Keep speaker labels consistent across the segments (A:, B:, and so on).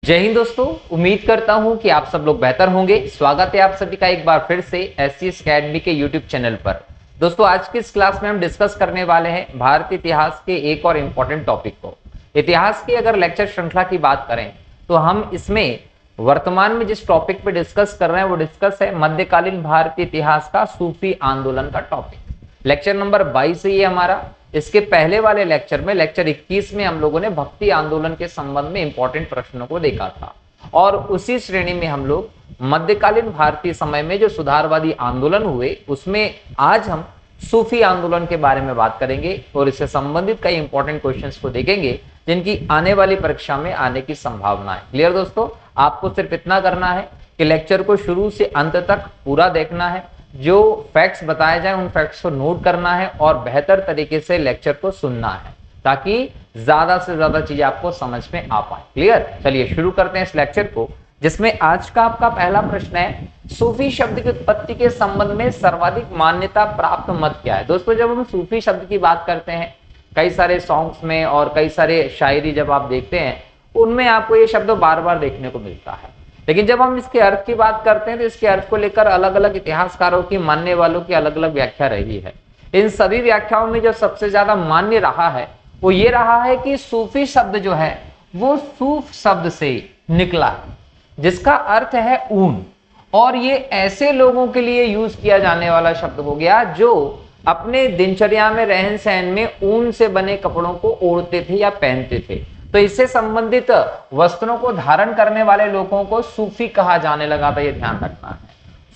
A: जय हिंद दोस्तों, उम्मीद करता हूं कि आप सब लोग बेहतर होंगे। स्वागत है आप सभी का एक बार फिर से एससीएस अकेडमी के यूट्यूब चैनल पर। दोस्तों, आज की इस क्लास में हम डिस्कस करने वाले हैं भारतीय इतिहास के एक और इम्पोर्टेंट टॉपिक को। इतिहास की अगर लेक्चर श्रृंखला की बात करें तो हम इसमें वर्तमान में जिस टॉपिक पे डिस्कस कर रहे हैं वो डिस्कस है मध्यकालीन भारतीय इतिहास का सूफी आंदोलन का टॉपिक। लेक्चर नंबर 22 है ये हमारा। इसके पहले वाले लेक्चर में, लेक्चर 21 में, हम लोगों ने भक्ति आंदोलन के संबंध में इंपॉर्टेंट प्रश्नों को देखा था और उसी श्रेणी में हम लोग मध्यकालीन भारतीय समय में जो सुधारवादी आंदोलन हुए उसमें आज हम सूफी आंदोलन के बारे में बात करेंगे और इससे संबंधित कई इंपॉर्टेंट क्वेश्चंस को देखेंगे जिनकी आने वाली परीक्षा में आने की संभावना है। क्लियर दोस्तों, आपको सिर्फ इतना करना है कि लेक्चर को शुरू से अंत तक पूरा देखना है, जो फैक्ट्स बताए जाए उन फैक्ट्स को नोट करना है और बेहतर तरीके से लेक्चर को सुनना है ताकि ज्यादा से ज्यादा चीजें आपको समझ में आ पाए। क्लियर, चलिए शुरू करते हैं इस लेक्चर को, जिसमें आज का आपका पहला प्रश्न है सूफी शब्द की उत्पत्ति के संबंध में सर्वाधिक मान्यता प्राप्त मत क्या है। दोस्तों, जब हम सूफी शब्द की बात करते हैं कई सारे सॉन्ग्स में और कई सारे शायरी जब आप देखते हैं उनमें आपको ये शब्द बार बार देखने को मिलता है, लेकिन जब हम इसके अर्थ की बात करते हैं तो इसके अर्थ को लेकर अलग अलग इतिहासकारों की, मानने वालों की अलग अलग व्याख्या रही है। इन सभी व्याख्याओं में जो सबसे ज्यादा मान्य रहा है वो ये रहा है कि सूफी शब्द जो है वो सूफ शब्द से निकला है, जिसका अर्थ है ऊन, और ये ऐसे लोगों के लिए यूज किया जाने वाला शब्द हो गया जो अपने दिनचर्या में, रहन सहन में ऊन से बने कपड़ों को ओढ़ते थे या पहनते थे। तो इससे संबंधित वस्त्रों को धारण करने वाले लोगों को सूफी कहा जाने लगा था, ये ध्यान रखना है।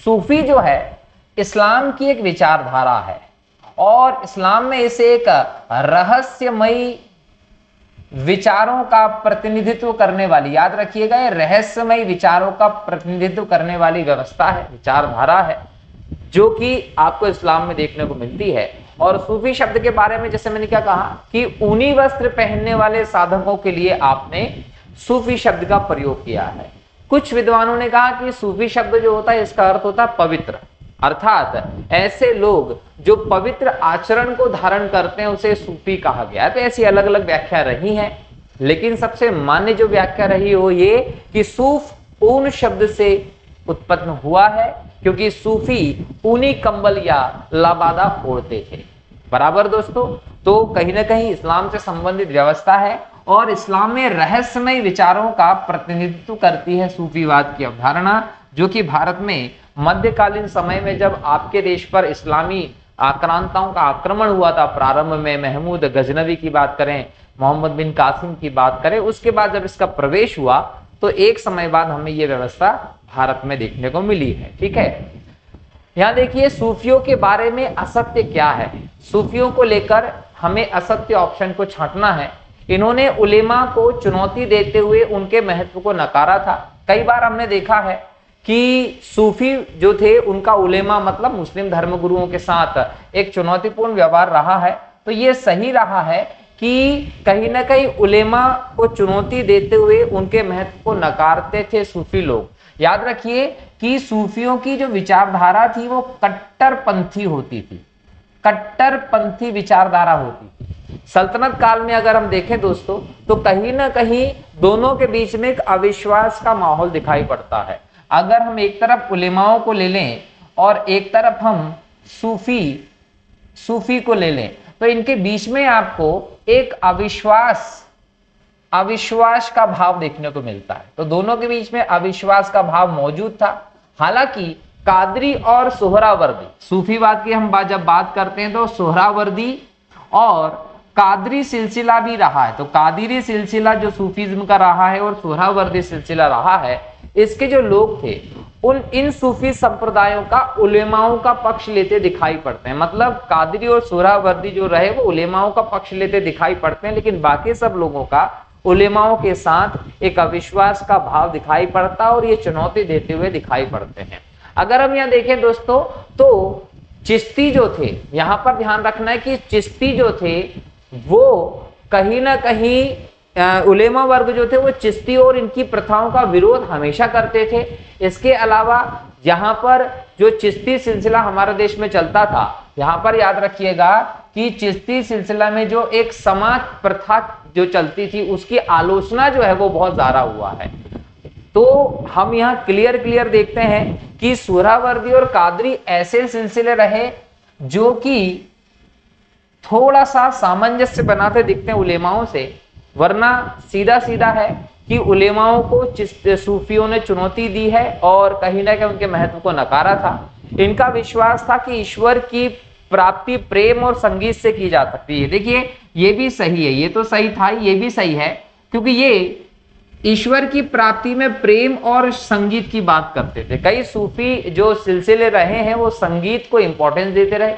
A: सूफी जो है इस्लाम की एक विचारधारा है और इस्लाम में इसे एक रहस्यमयी विचारों का प्रतिनिधित्व करने वाली, याद रखिएगा, ये रहस्यमयी विचारों का प्रतिनिधित्व करने वाली व्यवस्था है, विचारधारा है जो कि आपको इस्लाम में देखने को मिलती है। और सूफी शब्द के बारे में जैसे मैंने क्या कहा कि ऊनी वस्त्र पहनने वाले साधकों के लिए आपने सूफी शब्द का प्रयोग किया है। कुछ विद्वानों ने कहा कि सूफी शब्द जो होता है इसका अर्थ होता है पवित्र, अर्थात ऐसे लोग जो पवित्र आचरण को धारण करते हैं उसे सूफी कहा गया है। तो ऐसी अलग अलग व्याख्या रही हैं, लेकिन सबसे मान्य जो व्याख्या रही हो ये कि सूफ ऊन शब्द से उत्पन्न हुआ है, क्योंकि सूफी ऊनी कंबल या लबादा ओढ़ते थे। बराबर दोस्तों, तो कहीं ना कहीं इस्लाम से संबंधित व्यवस्था है और इस्लाम में रहस्यमय विचारों का प्रतिनिधित्व करती है सूफीवाद की अवधारणा, जो कि भारत में मध्यकालीन समय में जब आपके देश पर इस्लामी आक्रांताओं का आक्रमण हुआ था, प्रारंभ में महमूद गजनवी की बात करें, मोहम्मद बिन कासिम की बात करें, उसके बाद जब इसका प्रवेश हुआ तो एक समय बाद हमें यह व्यवस्था भारत में देखने को मिली है। ठीक है, यहां देखिए सूफियों के बारे में असत्य क्या है। सूफियों को लेकर हमें असत्य ऑप्शन को छांटना है। इन्होंने उलेमा को चुनौती देते हुए उनके महत्व को नकारा था। कई बार हमने देखा है कि सूफी जो थे उनका उलेमा मतलब मुस्लिम धर्मगुरुओं के साथ एक चुनौतीपूर्ण व्यवहार रहा है। तो ये सही रहा है कि कहीं ना कहीं उलेमा को चुनौती देते हुए उनके महत्व को नकारते थे सूफी लोग। याद रखिए कि सूफियों की जो विचारधारा थी वो कट्टरपंथी होती थी, कट्टरपंथी विचारधारा होती थी। सल्तनत काल में अगर हम देखें दोस्तों तो कहीं ना कहीं दोनों के बीच में एक अविश्वास का माहौल दिखाई पड़ता है। अगर हम एक तरफ उलेमाओं को ले लें और एक तरफ हम सूफी को ले लें तो इनके बीच में आपको एक अविश्वास का भाव देखने को मिलता है। तो दोनों के बीच में अविश्वास का भाव मौजूद था। हालांकि कादरी और सोहरावर्दी, सूफीवाद की हम जब बात करते हैं तो सोहरावर्दी और कादरी सिलसिला भी रहा है। तो कादरी सिलसिला जो सूफीज्म का रहा है और सोहरावर्दी सिलसिला रहा है, इसके जो लोग थे इन सूफी संप्रदायों का उलेमाओं का पक्ष लेते दिखाई पड़ते हैं। मतलब कादरी और सोहरावर्दी जो रहे वो उलेमाओं का पक्ष लेते दिखाई पड़ते हैं, लेकिन बाकी सब लोगों का उलेमाओं के साथ एक अविश्वास का भाव दिखाई पड़ता और ये चुनौती देते हुए दिखाई पड़ते हैं। अगर हम यहाँ देखें दोस्तों तो चिश्ती जो थे, यहाँ पर ध्यान रखना है कि चिश्ती जो थे वो कहीं ना कहीं उलेमा वर्ग जो थे वो चिश्ती और इनकी प्रथाओं का विरोध हमेशा करते थे। इसके अलावा यहाँ पर जो चिश्ती सिलसिला हमारे देश में चलता था, यहाँ पर याद रखिएगा कि चिश्ती सिलसिला में जो एक समाज प्रथा जो चलती थी उसकी आलोचना जो है वो बहुत ज्यादा हुआ है। तो हम यहाँ क्लियर देखते हैं कि सुहरावर्दी और कादरी ऐसे सिलसिले रहे जो कि थोड़ा सा सामंजस्य बनाते दिखते हैं उलेमाओं से, वरना सीधा सीधा है कि उलेमाओं को सूफियों ने चुनौती दी है और कहीं ना कहीं उनके महत्व को नकारा था। इनका विश्वास था कि ईश्वर की प्राप्ति प्रेम और संगीत से की जा सकती है। देखिए ये भी सही है, ये तो सही था, ये भी सही है, क्योंकि ये ईश्वर की प्राप्ति में प्रेम और संगीत की बात करते थे। कई सूफी जो सिलसिले रहे हैं वो संगीत को इंपॉर्टेंस देते रहे,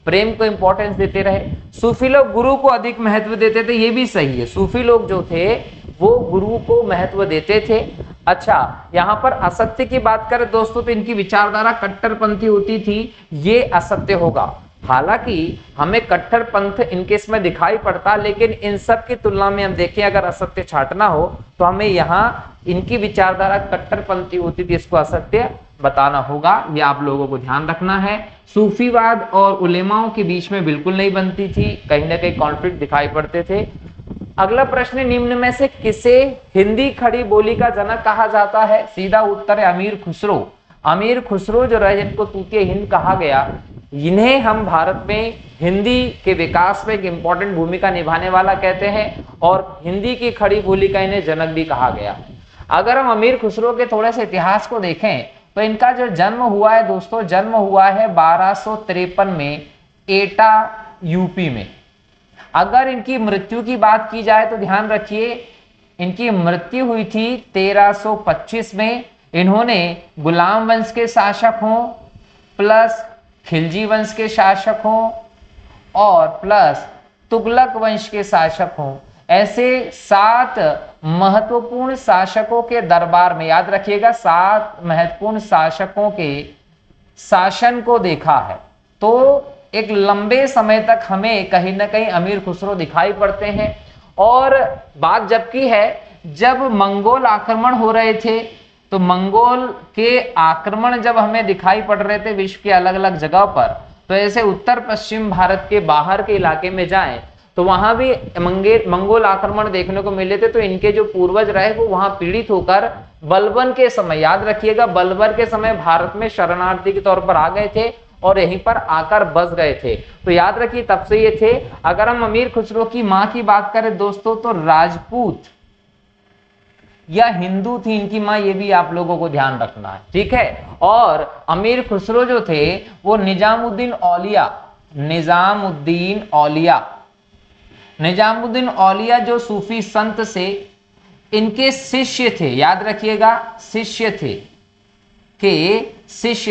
A: प्रेम को इंपॉर्टेंस देते रहे। सूफी लोग गुरु को अधिक महत्व देते थे, ये भी सही है। सूफी लोग जो थे वो गुरु को महत्व देते थे। अच्छा, यहाँ पर असत्य की बात करें दोस्तों तो इनकी विचारधारा कट्टरपंथी होती थी, ये असत्य होगा। हालांकि हमें कट्टरपंथ इनके इसमें दिखाई पड़ता, लेकिन इन सब की तुलना में हम देखें अगर असत्य छांटना हो तो हमें यहाँ इनकी विचारधारा कट्टरपंथी होती थी, इसको असत्य बताना होगा। ये आप लोगों को ध्यान रखना है। सूफीवाद और उलेमाओं के बीच में बिल्कुल नहीं बनती थी, कहीं ना कहीं कॉन्फ्लिक्ट दिखाई पड़ते थे। अगला प्रश्न, निम्न में से किसे हिंदी खड़ी बोली का जनक कहा जाता है? सीधा उत्तर है अमीर खुसरो। अमीर खुसरो जो रहे, जिनको तूतिया हिंद कहा गया, इन्हें हम भारत में हिंदी के विकास में एक इंपॉर्टेंट भूमिका निभाने वाला कहते हैं और हिंदी की खड़ी बोली का इन्हें जनक भी कहा गया। अगर हम अमीर खुसरो के थोड़े से इतिहास को देखें तो इनका जो जन्म हुआ है दोस्तों, जन्म हुआ है 1253 में एटा यूपी में। अगर इनकी मृत्यु की बात की जाए तो ध्यान रखिए इनकी मृत्यु हुई थी 1325 में। इन्होंने गुलाम वंश के शासक हों प्लस खिलजी वंश के शासक हों और प्लस तुगलक वंश के शासक हों, ऐसे 7 महत्वपूर्ण शासकों के दरबार में, याद रखिएगा 7 महत्वपूर्ण शासकों के शासन को देखा है। तो एक लंबे समय तक हमें कहीं ना कहीं अमीर खुसरो दिखाई पड़ते हैं। और बात जबकि है जब मंगोल आक्रमण हो रहे थे, तो मंगोल के आक्रमण जब हमें दिखाई पड़ रहे थे विश्व के अलग अलग जगह पर, तो ऐसे उत्तर पश्चिम भारत के बाहर के इलाके में जाएं तो वहां भी मंगोल आक्रमण देखने को मिले थे। तो इनके जो पूर्वज रहे वो वहां पीड़ित होकर बलबन के समय, याद रखिएगा बलबन के समय भारत में शरणार्थी के तौर पर आ गए थे और यहीं पर आकर बस गए थे। तो याद रखिए तब से ये थे। अगर हम अमीर खुसरो की मां की बात करें दोस्तों तो राजपूत या हिंदू थी इनकी मां, ये भी आप लोगों को ध्यान रखना है, ठीक है। और अमीर खुसरो जो थे वो निजामुद्दीन औलिया जो सूफी संत से इनके शिष्य थे, याद रखिएगा शिष्य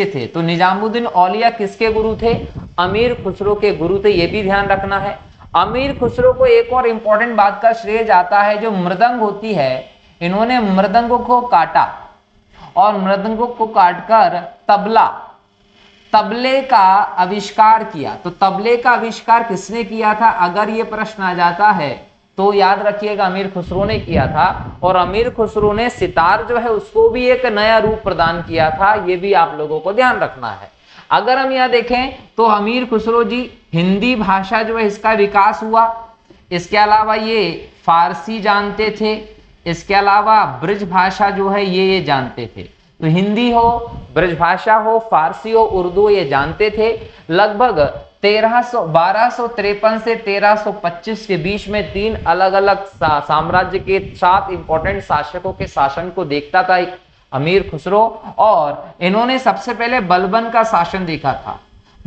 A: थे। तो निजामुद्दीन औलिया किसके गुरु थे? अमीर खुसरो के गुरु थे, ये भी ध्यान रखना है। अमीर खुसरो को एक और इंपॉर्टेंट बात का श्रेय जाता है, जो मृदंग होती है, इन्होंने मृदंगों को काटा और मृदंगों को काटकर तबले का आविष्कार किया। तो तबले का आविष्कार किसने किया था? अगर ये प्रश्न आ जाता है तो याद रखिएगा अमीर खुसरो ने किया था। और अमीर खुसरो ने सितार जो है उसको भी एक नया रूप प्रदान किया था, ये भी आप लोगों को ध्यान रखना है। अगर हम यहाँ देखें तो अमीर खुसरो जी हिंदी भाषा जो है इसका विकास हुआ। इसके अलावा ये फारसी जानते थे, इसके अलावा ब्रज भाषा जो है ये जानते थे। तो हिंदी हो, ब्रज भाषा हो, फारसी हो, उर्दू ये जानते थे। लगभग 1253 से 1325 के बीच में 3 अलग अलग साम्राज्य के 7 इंपॉर्टेंट शासकों के शासन को देखता था अमीर खुसरो। और इन्होंने सबसे पहले बलबन का शासन देखा था।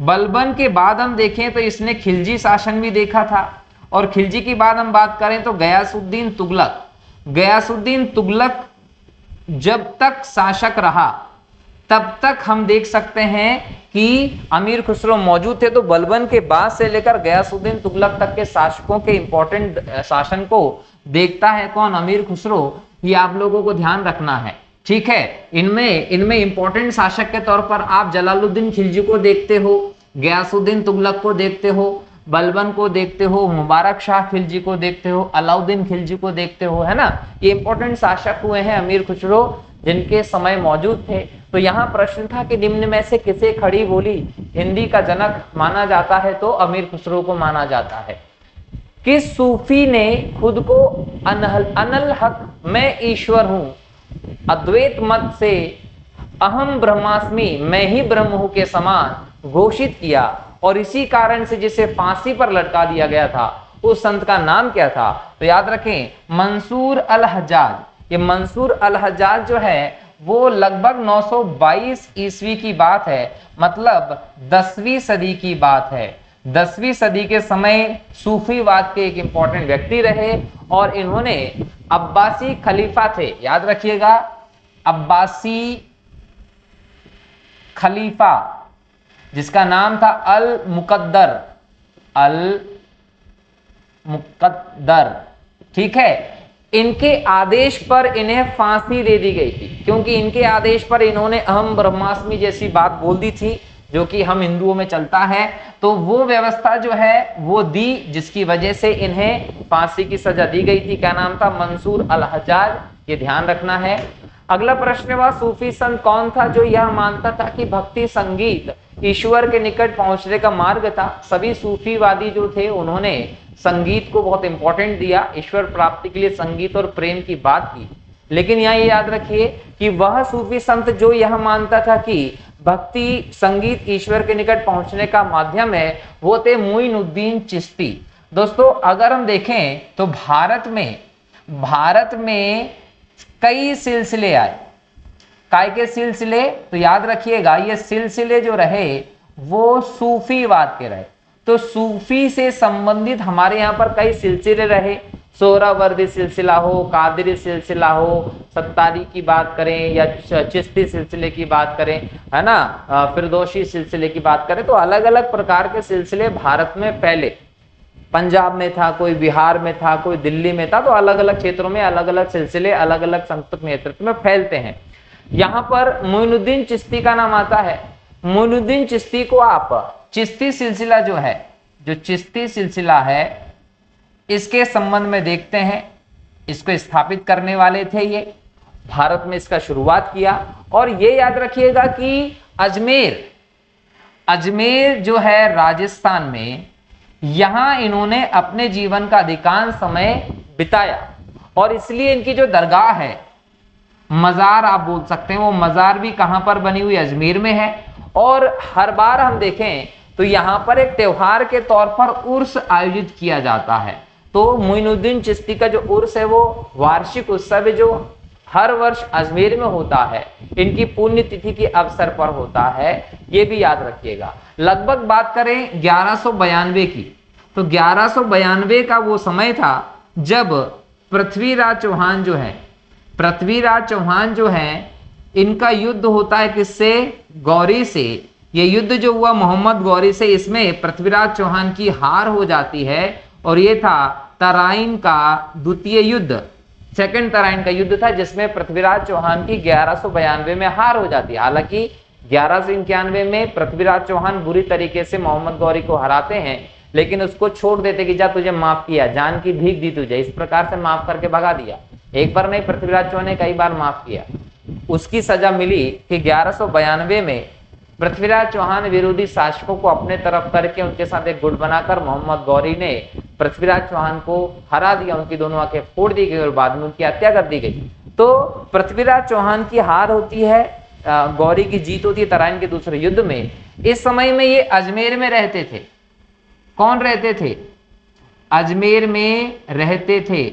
A: बलबन के बाद हम देखें तो इसने खिलजी शासन भी देखा था। और खिलजी की बाद हम बात करें तो गयासुद्दीन तुगलक जब तक शासक रहा तब तक हम देख सकते हैं कि अमीर खुसरो मौजूद थे। तो बलबन के बाद से लेकर गयासुद्दीन तुगलक तक के शासकों के इंपॉर्टेंट शासन को देखता है कौन? अमीर खुसरो। ये आप लोगों को ध्यान रखना है, ठीक है। इनमें इंपॉर्टेंट शासक के तौर पर आप जलालुद्दीन खिलजी को देखते हो, गयासुद्दीन तुगलक को देखते हो, बलबन को देखते हो, मुबारक शाह खिलजी को देखते हो, अलाउद्दीन खिलजी को देखते हो, है ना। ये इंपॉर्टेंट शासक हुए हैं अमीर खुसरो जिनके समय मौजूद थे। तो यहाँ प्रश्न था कि निम्न में से किसे खड़ी बोली हिंदी का जनक माना जाता है? तो अमीर खुसरो को माना जाता है। किस सूफी ने खुद को अनल हक मैं ईश्वर हूं अद्वैत मत से अहम ब्रह्मास्मि, मैं ही ब्रह्म हूं के समान घोषित किया, और इसी कारण से जिसे फांसी पर लटका दिया गया था उस संत का नाम क्या था? तो याद रखें, मंसूर अल हज्जाज। ये मंसूर अल हज्जाज जो है वो लगभग 922 ईस्वी की बात है, मतलब 10वीं सदी की बात है। 10वीं सदी के समय सूफीवाद के एक इंपॉर्टेंट व्यक्ति रहे, और इन्होंने अब्बासी खलीफा थे, याद रखिएगा, अब्बासी खलीफा जिसका नाम था अल मुकद्दर, अल मुकद्दर, ठीक है। इनके आदेश पर इन्हें फांसी दे दी गई थी, क्योंकि इनके आदेश पर इन्होंने अहम ब्रह्मास्मि जैसी बात बोल दी थी, जो कि हम हिंदुओं में चलता है। तो वो व्यवस्था जो है वो दी, जिसकी वजह से इन्हें फांसी की सजा दी गई थी। क्या नाम था? मंसूर अल हज्जाज, ये ध्यान रखना है। अगला प्रश्न हुआ, सूफी संत कौन था जो यह मानता था कि भक्ति संगीत ईश्वर के निकट पहुंचने का मार्ग था? सभी सूफीवादी जो थे उन्होंने संगीत को बहुत इंपॉर्टेंट दिया, ईश्वर प्राप्ति के लिए संगीत और प्रेम की बात की। लेकिन यहाँ ये याद रखिए कि वह सूफी संत जो यह मानता था कि भक्ति संगीत ईश्वर के निकट पहुंचने का माध्यम है, वो थे मोइनुद्दीन चिश्ती। दोस्तों अगर हम देखें तो भारत में कई सिलसिले आए। काय के सिलसिले? तो याद रखिएगा ये सिलसिले जो रहे वो सूफीवाद के रहे। तो सूफी से संबंधित हमारे यहाँ पर कई सिलसिले रहे। सोहरावर्दी सिलसिला हो, कादरी सिलसिला हो, सत्तारी की बात करें या चिश्ती सिलसिले की बात करें, है ना, फिरदौसी सिलसिले की बात करें, तो अलग अलग प्रकार के सिलसिले भारत में फैले। पंजाब में था, कोई बिहार में था, कोई दिल्ली में था, तो अलग अलग क्षेत्रों में अलग अलग सिलसिले अलग अलग संतों के नेतृत्व में फैलते हैं। यहाँ पर मोइनुद्दीन चिश्ती का नाम आता है। मोइनुद्दीन चिश्ती को आप चिश्ती सिलसिला जो है, जो चिश्ती सिलसिला है, इसके संबंध में देखते हैं। इसको स्थापित करने वाले थे ये, भारत में इसका शुरुआत किया। और ये याद रखिएगा कि अजमेर जो है राजस्थान में, यहां इन्होंने अपने जीवन का अधिकांश समय बिताया, और इसलिए इनकी जो दरगाह है, मजार आप बोल सकते हैं, वो मजार भी कहां पर बनी हुई? अजमेर में है। और हर बार हम देखें तो यहां पर एक त्योहार के तौर पर उर्स आयोजित किया जाता है। तो मोइनुद्दीन चिश्ती का जो उर्स है वो वार्षिक उत्सव है, जो हर वर्ष अजमेर में होता है, इनकी पुण्यतिथि के अवसर पर होता है, ये भी याद रखिएगा। लगभग बात करें 1192 की, तो 1192 का वो समय था जब पृथ्वीराज चौहान जो है इनका युद्ध होता है किससे? गौरी से। ये युद्ध जो हुआ मोहम्मद गौरी से, इसमें पृथ्वीराज चौहान की हार हो जाती है, और ये था तराइन का द्वितीय युद्ध, सेकंड तराइन का युद्ध था, जिसमें पृथ्वीराज चौहान की 1192 में हार हो जाती है। हालांकि 1191 में पृथ्वीराज चौहान बुरी तरीके से मोहम्मद गौरी को हराते हैं, लेकिन उसको छोड़ देते कि जा तुझे माफ किया, जान की भीख दी तुझे, इस प्रकार से माफ करके भगा दिया। एक बार नहीं, पृथ्वीराज चौहान ने कई बार माफ किया। उसकी सजा मिली कि 1192 में पृथ्वीराज चौहान विरोधी शासकों को अपने तरफ करके उनके साथ एक गुट बनाकर मोहम्मद गौरी ने पृथ्वीराज चौहान को हरा दिया, उनकी दोनों आंखें फोड़ दी गई और बाद में उनकी हत्या कर दी गई। तो पृथ्वीराज चौहान की हार होती है, गौरी की जीत होती है तराइन के दूसरे युद्ध में। इस समय में ये अजमेर में रहते थे। कौन रहते थे? अजमेर में रहते थे।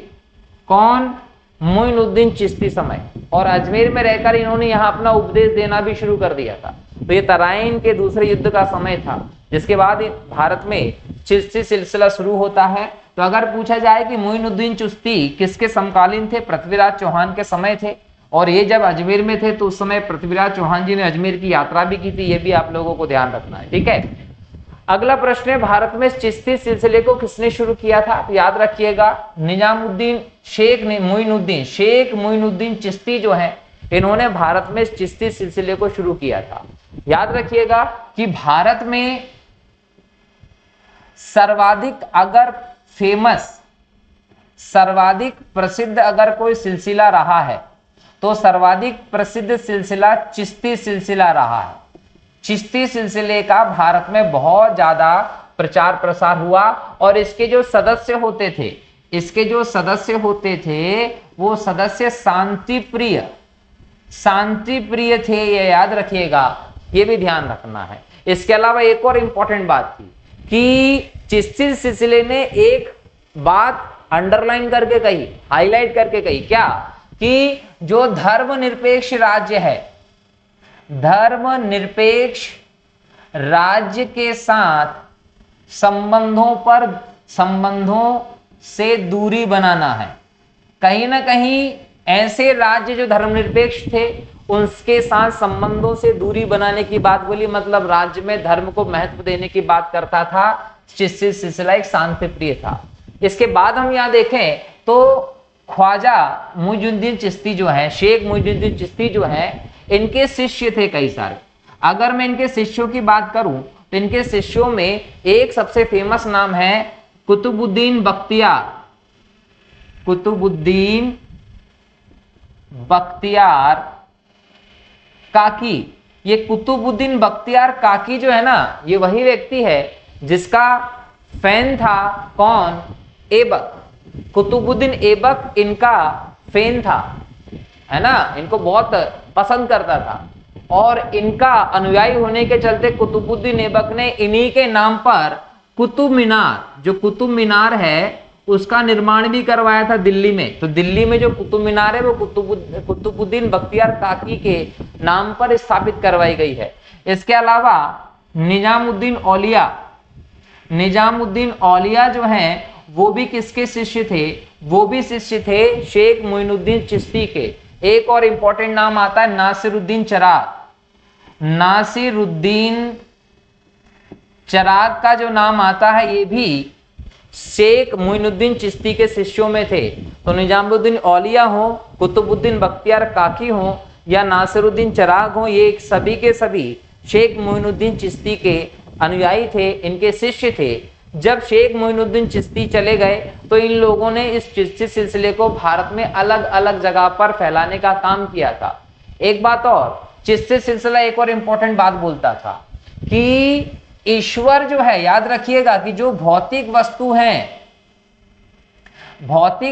A: कौन? मोइनुद्दीन चिश्ती समय। और अजमेर में रहकर इन्होंने यहाँ अपना उपदेश देना भी शुरू कर दिया था। तो ये तराइन के दूसरे युद्ध का समय था, जिसके बाद भारत में चिश्ती सिलसिला शुरू होता है। तो अगर पूछा जाए कि मोइनुद्दीन चिश्ती किसके समकालीन थे? पृथ्वीराज चौहान के समय थे, और ये जब अजमेर में थे तो उस समय पृथ्वीराज चौहान जी ने अजमेर की यात्रा भी की थी। ये भी आप लोगों को ध्यान रखना है, ठीक है। अगला प्रश्न है, भारत में चिश्ती सिलसिले को किसने शुरू किया था? तो याद रखिएगा, निजामुद्दीन शेख मोइनुद्दीन चिश्ती जो है, इन्होंने भारत में चिश्ती सिलसिले को शुरू किया था। याद रखिएगा कि भारत में सर्वाधिक प्रसिद्ध अगर कोई सिलसिला रहा है तो सर्वाधिक प्रसिद्ध सिलसिला चिश्ती सिलसिला रहा है। चिश्ती सिलसिले का भारत में बहुत ज्यादा प्रचार प्रसार हुआ, और इसके जो सदस्य होते थे वो सदस्य शांति प्रिय शांति प्रिय थे, ये याद रखिएगा, ये भी ध्यान रखना है। इसके अलावा एक और इंपॉर्टेंट बात थी कि चिश्ती सिलसिले ने एक बात अंडरलाइन करके कही, हाईलाइट करके कही, क्या कि जो धर्मनिरपेक्ष राज्य है, धर्मनिरपेक्ष राज्य के साथ संबंधों से दूरी बनाना है। कहीं ना कहीं ऐसे राज्य जो धर्मनिरपेक्ष थे उनके साथ संबंधों से दूरी बनाने की बात बोली, मतलब राज्य में धर्म को महत्व देने की बात करता था। चिश्ती सिलसिला एक शांति प्रिय था। इसके बाद हम यहाँ देखें तो ख्वाजा मुइजुद्दीन चिश्ती जो है, शेख मुइजुद्दीन चिश्ती जो है, इनके शिष्य थे कई सारे। अगर मैं इनके शिष्यों की बात करूं तो इनके शिष्यों में एक सबसे फेमस नाम है कुतुबुद्दीन बख्तियार। कुतुबुद्दीन बख्तियार काकी। ये कुतुबुद्दीन बख्तियार काकी जो है ना, ये वही व्यक्ति है जिसका फैन था कौन? ऐबक। कुतुबुद्दीन ऐबक इनका फैन था, है ना, इनको बहुत पसंद करता था और इनका अनुयायी होने के चलते कुतुबुद्दीन ऐबक ने इन्हीं के नाम पर कुतुब मीनार, जो कुतुब मीनार है उसका निर्माण भी करवाया था दिल्ली में। तो दिल्ली में जो कुतुब मीनार है वो कुतुबुद्दीन बख्तियार काकी के नाम पर स्थापित करवाई गई है। इसके अलावा निजामुद्दीन औलिया, निजामुद्दीन औलिया जो हैं वो भी किसके शिष्य थे? वो भी शिष्य थे शेख मोइनुद्दीन चिश्ती के। एक और इंपॉर्टेंट नाम आता है नासिरुद्दीन चिराग। नासिरुद्दीन चिराग का जो नाम आता है ये भी शेख मोइनुद्दीन चिश्ती के शिष्यों में थे। तो निजामुद्दीन औलिया हो, कुतुबुद्दीन बख्तियार काकी हो या नासिरुद्दीन चिराग हो, ये सभी के सभी शेख मोइनुद्दीन चिश्ती के अनुयायी थे, इनके शिष्य थे। जब शेख मोइनुद्दीन चिश्ती चले गए तो इन लोगों ने इस चिश्ती सिलसिले को भारत में अलग अलग जगह पर फैलाने का काम किया था। एक बात और, चिश्ती सिलसिला एक और इंपॉर्टेंट बात बोलता था कि ईश्वर जो है, याद रखिएगा कि जो भौतिक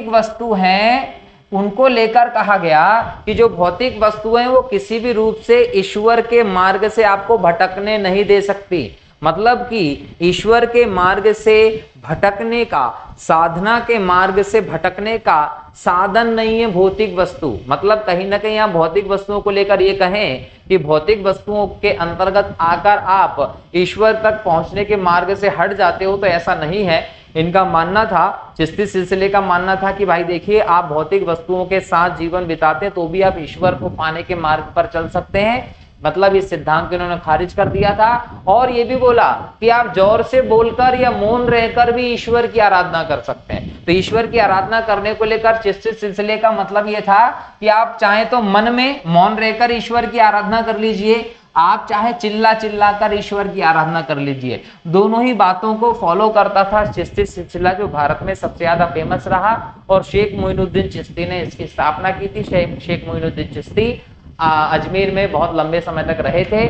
A: वस्तु हैं उनको लेकर कहा गया कि जो भौतिक वस्तुएं वो किसी भी रूप से ईश्वर के मार्ग से आपको भटकने नहीं दे सकती। मतलब कि ईश्वर के मार्ग से भटकने का, साधना के मार्ग से भटकने का साधन नहीं है भौतिक वस्तु। मतलब कहीं ना कहीं आप भौतिक वस्तुओं को लेकर ये कहें कि भौतिक वस्तुओं के अंतर्गत आकर आप ईश्वर तक पहुंचने के मार्ग से हट जाते हो, तो ऐसा नहीं है। इनका मानना था, चिश्ती सिलसिले का मानना था कि भाई देखिए, आप भौतिक वस्तुओं के साथ जीवन बिताते हैं तो भी आप ईश्वर को पाने के मार्ग पर चल सकते हैं। मतलब इस सिद्धांत को इन्होंने खारिज कर दिया था। और ये भी बोला कि आप जोर से बोलकर या मौन रहकर भी ईश्वर की आराधना कर सकते हैं। तो ईश्वर की आराधना करने को लेकर चिश्ती सिलसिले का मतलब ये था कि आप चाहे तो मन में मौन रहकर ईश्वर की आराधना कर लीजिए, आप चाहे चिल्ला चिल्ला कर ईश्वर की आराधना कर लीजिए। दोनों ही बातों को फॉलो करता था चिश्ती सिलसिला, जो भारत में सबसे ज्यादा फेमस रहा। और शेख मोइनुद्दीन चिश्ती ने इसकी स्थापना की थी। शेख मोइनुद्दीन चिश्ती अजमेर में बहुत लंबे समय तक रहे थे।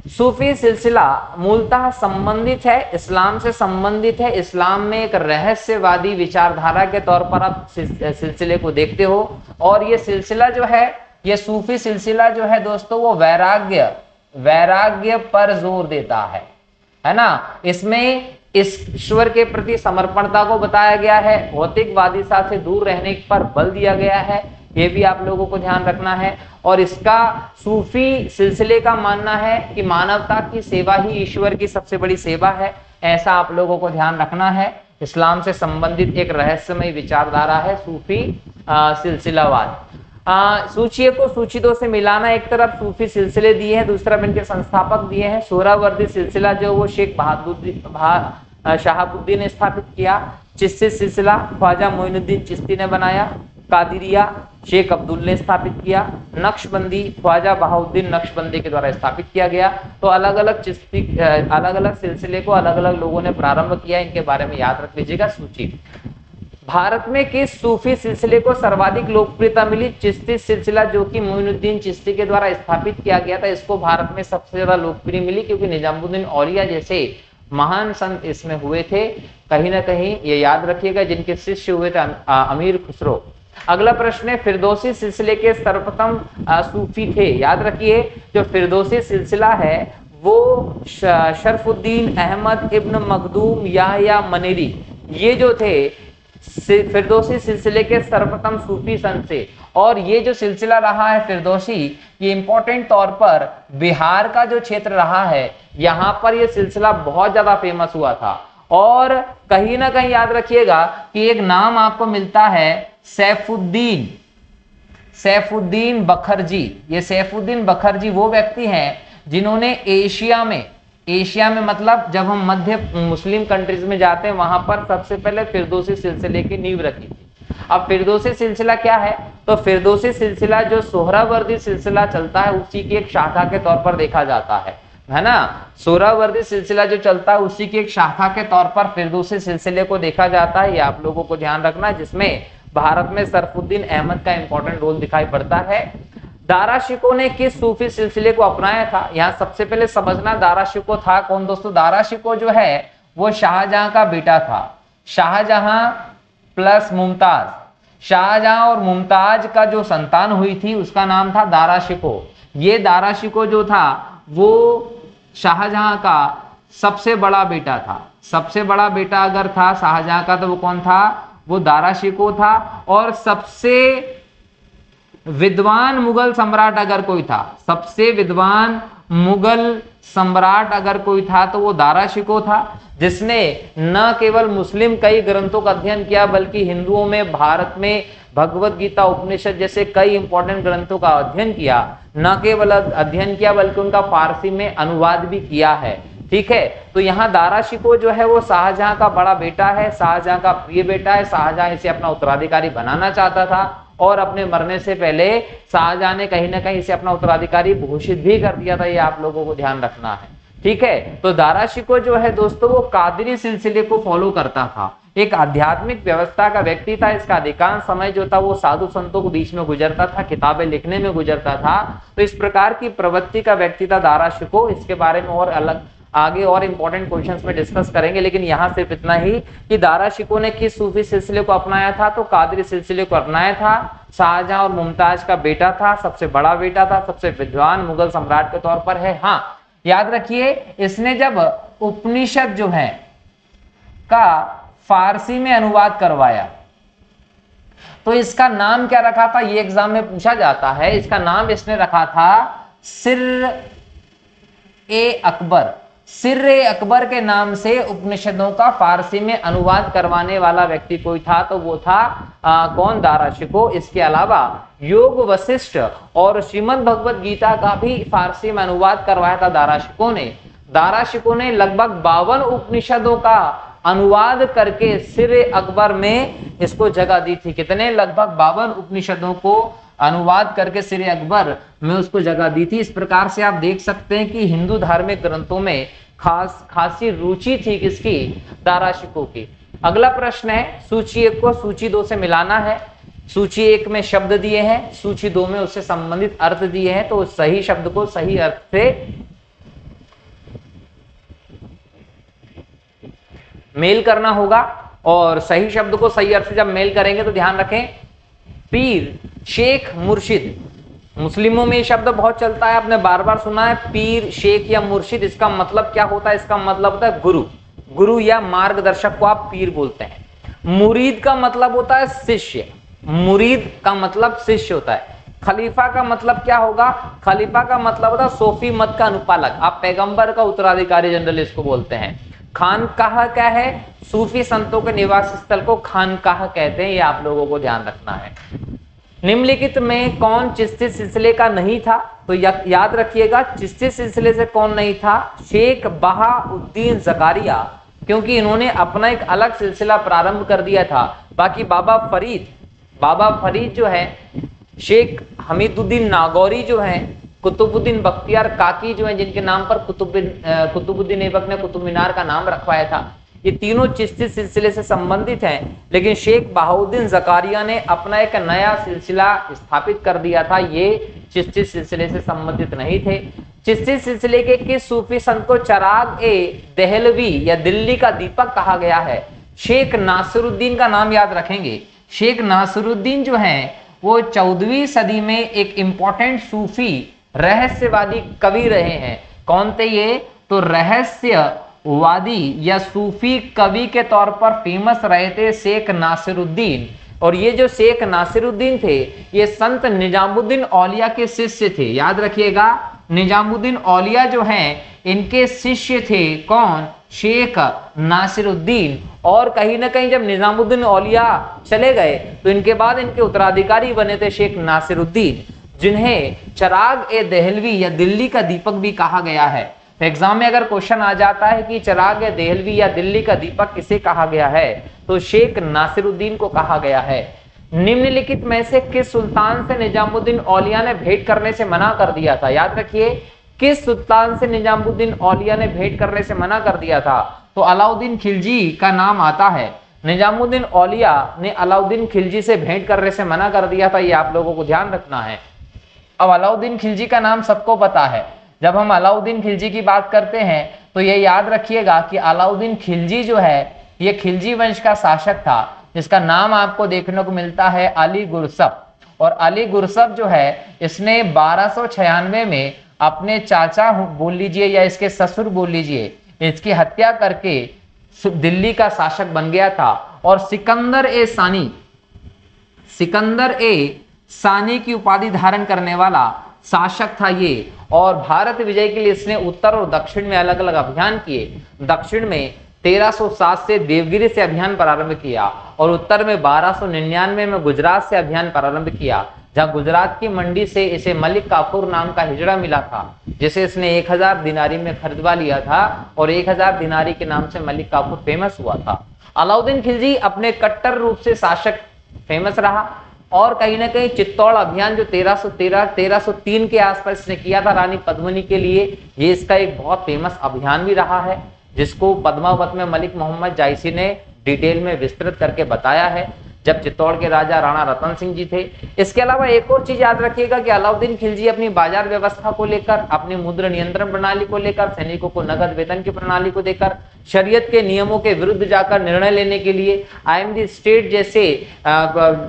A: सूफी सिलसिला मूलतः संबंधित है, इस्लाम से संबंधित है। इस्लाम में एक रहस्यवादी विचारधारा के तौर पर आप सिलसिले को देखते हो। और ये सिलसिला जो है, ये सूफी सिलसिला जो है दोस्तों, वो वैराग्य पर जोर देता है ना। इसमें ईश्वर के प्रति समर्पणता को बताया गया है, भौतिकवादिता से दूर रहने पर बल दिया गया है, ये भी आप लोगों को ध्यान रखना है। और इसका सूफी सिलसिले का मानना है कि मानवता की सेवा ही ईश्वर की सबसे बड़ी सेवा है, ऐसा आप लोगों को ध्यान रखना है। इस्लाम से संबंधित एक रहस्यमय विचारधारा है सूफी सिलसिलावाद। सूचियों को सूचितों से मिलाना, एक तरफ सूफी सिलसिले दिए हैं, दूसरी तरफ इनके संस्थापक दिए हैं। सोहरावर्दी सिलसिला जो वो शेख शहाबुद्दीन ने स्थापित किया। चिश्ती सिलसिला ख्वाजा मोइनुद्दीन चिश्ती ने बनाया। कादिरिया शेख अब्दुल ने स्थापित किया। नक्शबंदी ख्वाजा बहाउद्दीन नक्शबंदी के द्वारा स्थापित किया गया। तो अलग अलग सिलसिले को अलग अलग लोगों ने प्रारंभ किया, इनके बारे में याद रख लीजिएगा। सूची भारत में किस सूफी सिलसिले को सर्वाधिक लोकप्रियता मिली? चिश्ती सिलसिला, जो कि मोइनुद्दीन चिश्ती के द्वारा स्थापित किया गया था, इसको भारत में सबसे ज्यादा लोकप्रिय मिली, क्योंकि निजामुद्दीन औलिया जैसे महान संत इसमें हुए थे। कहीं ना कहीं ये याद रखिएगा, जिनके शिष्य हुए थे अमीर खुसरो, अगला प्रश्न है, फिरदौसी सिलसिले के सर्वप्रथम सूफी थे। याद रखिए, जो फिरदौसी सिलसिला है वो शरफुद्दीन अहमद इब्न मखदूम या मनेरी, ये जो थे फिरदौसी सिलसिले के सर्वप्रथम सूफी संत से। और ये जो सिलसिला रहा है फिरदौसी, ये इंपॉर्टेंट तौर पर बिहार का जो क्षेत्र रहा है, यहाँ पर ये सिलसिला बहुत ज्यादा फेमस हुआ था। और कहीं ना कहीं याद रखिएगा कि एक नाम आपको मिलता है सैफुद्दीन बखरजी। ये सैफुद्दीन बखरजी वो व्यक्ति हैं जिन्होंने एशिया में मतलब जब हम मध्य मुस्लिम कंट्रीज में जाते हैं वहां पर सबसे पहले फिरदौसी सिलसिले की नींव रखी थी। अब फिरदौसी सिलसिला क्या है, तो फिरदौसी सिलसिला जो सोहरावर्दी सिलसिला चलता है उसी की एक शाखा के तौर पर देखा जाता है ना। सोहरावर्दी सिलसिला जो चलता है उसी की एक शाखा के तौर पर फिरदौसी सिलसिले को देखा जाता है। ये आप लोगों को ध्यान रखना है, जिसमें भारत में शरफुद्दीन अहमद का इंपॉर्टेंट रोल दिखाई पड़ता है। दारा शिकोह ने किस सूफी सिलसिले को अपनाया था, यहाँ सबसे पहले समझना दारा शिकोह था कौन दोस्तों। दारा शिकोह जो है वो शाहजहां का बेटा था। शाहजहां प्लस मुमताज, शाहजहां और मुमताज का जो संतान हुई थी उसका नाम था दारा शिकोह। ये दारा शिकोह जो था वो शाहजहां का सबसे बड़ा बेटा था। सबसे बड़ा बेटा अगर था शाहजहां का तो वो कौन था, वो दारा शिकोह था। और सबसे विद्वान मुगल सम्राट अगर कोई था, सबसे विद्वान मुगल सम्राट अगर कोई था तो वो दारा शिकोह था, जिसने न केवल मुस्लिम कई ग्रंथों का अध्ययन किया बल्कि हिंदुओं में भारत में भगवत गीता उपनिषद जैसे कई इंपॉर्टेंट ग्रंथों का अध्ययन किया। न केवल अध्ययन किया बल्कि उनका फारसी में अनुवाद भी किया है। ठीक है, तो यहाँ दारा शिकोह जो है वो शाहजहां का बड़ा बेटा है, शाहजहां का प्रिय बेटा है। शाहजहां इसे अपना उत्तराधिकारी बनाना चाहता था और अपने मरने से पहले शाहजहां ने कहीं ना कहीं इसे अपना उत्तराधिकारी घोषित भी कर दिया था। ये आप लोगों को ध्यान रखना है। ठीक है, तो दारा शिकोह जो है दोस्तों वो कादरी सिलसिले को फॉलो करता था, एक आध्यात्मिक व्यवस्था का व्यक्ति था। इसका अधिकांश समय जो था वो साधु संतों के बीच में गुजरता था, किताबें लिखने में गुजरता था। तो इस प्रकार की प्रवृत्ति का व्यक्ति था दारा शिकोह। इसके बारे में और अलग आगे और इंपॉर्टेंट क्वेश्चंस में डिस्कस करेंगे, लेकिन यहाँ सिर्फ इतना ही कि दारा शिकोह ने किस सूफी सिलसिले को अपनाया था, तो कादरी सिलसिले को अपनाया था। शाहजहां और मुमताज का बेटा था, सबसे बड़ा बेटा था, सबसे विद्वान मुगल सम्राट के तौर पर है। हाँ, याद रखिए इसने जब उपनिषद जो है का फारसी में अनुवाद करवाया तो इसका नाम क्या रखा था, ये एग्जाम में पूछा जाता है। इसका नाम इसने रखा था सिर-ए-अकबर। सिर-ए-अकबर के नाम से उपनिषदों का फारसी में अनुवाद करवाने वाला व्यक्ति कोई था तो वो था कौन, दारा शिकोह। इसके अलावा योग वशिष्ठ और श्रीमद् भगवत गीता का भी फारसी में अनुवाद करवाया था दारा शिकोह ने। दारा शिकोह ने लगभग 52 उपनिषदों का अनुवाद करके सिर-ए-अकबर में इसको जगह दी थी। कितने, लगभग 52 उपनिषदों को अनुवाद करके सिर-ए-अकबर में उसको जगह दी थी। इस प्रकार से आप देख सकते हैं कि हिंदू धार्मिक ग्रंथों में खासी रुचि थी किसकी, दारा शिकोह की। अगला प्रश्न है, सूची 1 को सूची 2 से मिलाना है। सूची 1 में शब्द दिए हैं, सूची 2 में उससे संबंधित अर्थ दिए हैं, तो सही शब्द को सही अर्थ से मेल करना होगा। और सही शब्द को सही अर्थ से जब मेल करेंगे तो ध्यान रखें, पीर, शेख, मुर्शिद, मुस्लिमों में ये शब्द बहुत चलता है, आपने बार बार सुना है पीर, शेख या मुर्शिद। इसका मतलब क्या होता है, इसका मतलब होता है गुरु, गुरु या मार्गदर्शक को आप पीर बोलते हैं। मुरीद का मतलब होता है शिष्य, मुरीद का मतलब शिष्य होता है। खलीफा का मतलब क्या होगा, खलीफा का मतलब होता है सोफी मत का अनुपालक, आप पैगंबर का उत्तराधिकारी जनरल इसको बोलते हैं। खानकाह क्या है, सूफी संतों के निवास स्थल को खानकाह कहते हैं, ये आप लोगों को ध्यान रखना है। निम्नलिखित में कौन चिश्ती सिलसिले का नहीं था, तो याद रखिएगा चिश्ती सिलसिले से कौन नहीं था, शेख बहाउद्दीन जकारिया, क्योंकि इन्होंने अपना एक अलग सिलसिला प्रारंभ कर दिया था। बाकी बाबा फरीद जो है, शेख हमीदुद्दीन नागौरी जो है, कुतुबुद्दीन बख्तियार काकी जो है, जिनके नाम पर कुतुबुद्दीन ऐबक ने कुतुब मीनार का नाम रखवाया था, ये तीनों चिश्ती सिलसिले से संबंधित हैं। लेकिन शेख बहाउद्दीन जकारिया ने अपना एक नया सिलसिला स्थापित कर दिया था, ये चिश्ती सिलसिले से संबंधित नहीं थे। चिश्ती सिलसिले के किस सूफी संत को चिराग ए दहलवी या दिल्ली का दीपक कहा गया है, शेख नासिरुद्दीन का नाम याद रखेंगे। शेख नासिरुद्दीन जो हैं वो 14वीं सदी में एक इंपॉर्टेंट सूफी रहस्यवादी कवि रहे हैं। कौन थे ये? तो रहस्यवादी या सूफी कवि के तौर पर फेमस रहे थे शेख नासिरुद्दीन। और ये जो शेख नासिरुद्दीन थे ये संत निजामुद्दीन औलिया के शिष्य थे। याद रखिएगा, निजामुद्दीन औलिया जो हैं इनके शिष्य थे। कौन? शेख नासिरुद्दीन। और कहीं ना कहीं जब निजामुद्दीन औलिया चले गए तो इनके बाद इनके उत्तराधिकारी बने थे शेख नासिरुद्दीन, जिन्हें चिराग ए देहलवी या दिल्ली का दीपक भी कहा गया है। तो एग्जाम में अगर क्वेश्चन आ जाता है कि चिराग ए देहलवी या दिल्ली का दीपक किसे कहा गया है, तो शेख नासिरुद्दीन को कहा गया है। निम्नलिखित में से किस सुल्तान से निजामुद्दीन औलिया ने भेंट करने से मना कर दिया था? याद रखिए, किस सुल्तान से निजामुद्दीन औलिया ने भेंट करने से मना कर दिया था? तो अलाउद्दीन खिलजी का नाम आता है। निजामुद्दीन औलिया ने अलाउद्दीन खिलजी से भेंट करने से मना कर दिया था, ये आप लोगों को ध्यान रखना है। अब अलाउद्दीन खिलजी का नाम सबको पता है। जब हम अलाउद्दीन खिलजी की बात करते हैं तो ये याद रखिएगा कि अलाउद्दीन खिलजी जो है ये खिलजी वंश का शासक था, जिसका नाम आपको देखने को मिलता है अली गुरसफ। और अली गुरसफ जो है इसने 1296 में अपने चाचा बोल लीजिए या इसके ससुर बोल लीजिए, इसकी हत्या करके दिल्ली का शासक बन गया था। और सिकंदर ए सानी की उपाधि धारण करने वाला शासक था ये। और भारत विजय के लिए इसने उत्तर और दक्षिण में अलग अलग अभियान किए। दक्षिण में 1307 से देवगिरी से अभियान प्रारंभ किया और उत्तर में 1299 में गुजरात से अभियान प्रारंभ किया, जहां गुजरात की मंडी से इसे मलिक काफूर नाम का हिजड़ा मिला था, जिसे इसने 1000 दिनारी में खरीदवा लिया था और 1000 दिनारी के नाम से मलिक काफूर फेमस हुआ था। अलाउद्दीन खिलजी अपने कट्टर रूप से शासक फेमस रहा और कहीं ना कहीं चित्तौड़ अभियान जो 1303 के आसपास इसने किया था रानी पद्मिनी के लिए, ये इसका एक बहुत फेमस अभियान भी रहा है, जिसको पद्मावत में मलिक मोहम्मद जायसी ने डिटेल में विस्तृत करके बताया है, जब चित्तौड़ के राजा राणा रतन सिंह जी थे। इसके अलावा एक और चीज याद रखिएगा कि अलाउद्दीन खिलजी अपनी बाजार व्यवस्था को लेकर, अपनी मुद्रा नियंत्रण प्रणाली को लेकर, सैनिकों को नगद वेतन की प्रणाली को देकर, शरीयत के नियमों के विरुद्ध जाकर निर्णय लेने के लिए, आई एम द स्टेट जैसे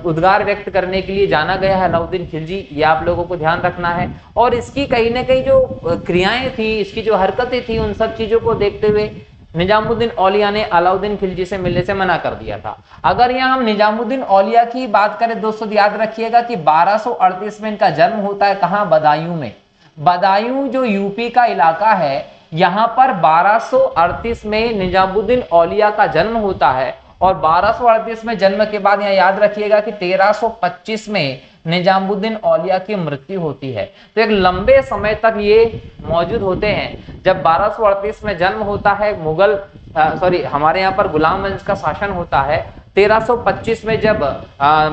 A: उद्गार व्यक्त करने के लिए जाना गया है अलाउद्दीन खिलजी। ये आप लोगों को ध्यान रखना है। और इसकी कहीं ना कहीं जो क्रियाएं थी, इसकी जो हरकतें थी, उन सब चीजों को देखते हुए निजामुद्दीन औलिया ने अलाउद्दीन खिलजी से मिलने से मना कर दिया था। अगर यहाँ हम निजामुद्दीन औलिया की बात करें दोस्तों, याद रखिएगा कि 1238 में इनका जन्म होता है। कहाँ? बदायूं में। बदायूं जो यूपी का इलाका है, यहाँ पर 1238 में निजामुद्दीन औलिया का जन्म होता है। और 1238 में जन्म के बाद यहाँ याद रखिएगा कि 1325 में निजामुद्दीन औलिया की मृत्यु होती है। तो एक लंबे समय तक ये मौजूद होते हैं। जब 1238 में जन्म होता है, हमारे यहाँ पर गुलाम वंश का शासन होता है। 1325 में जब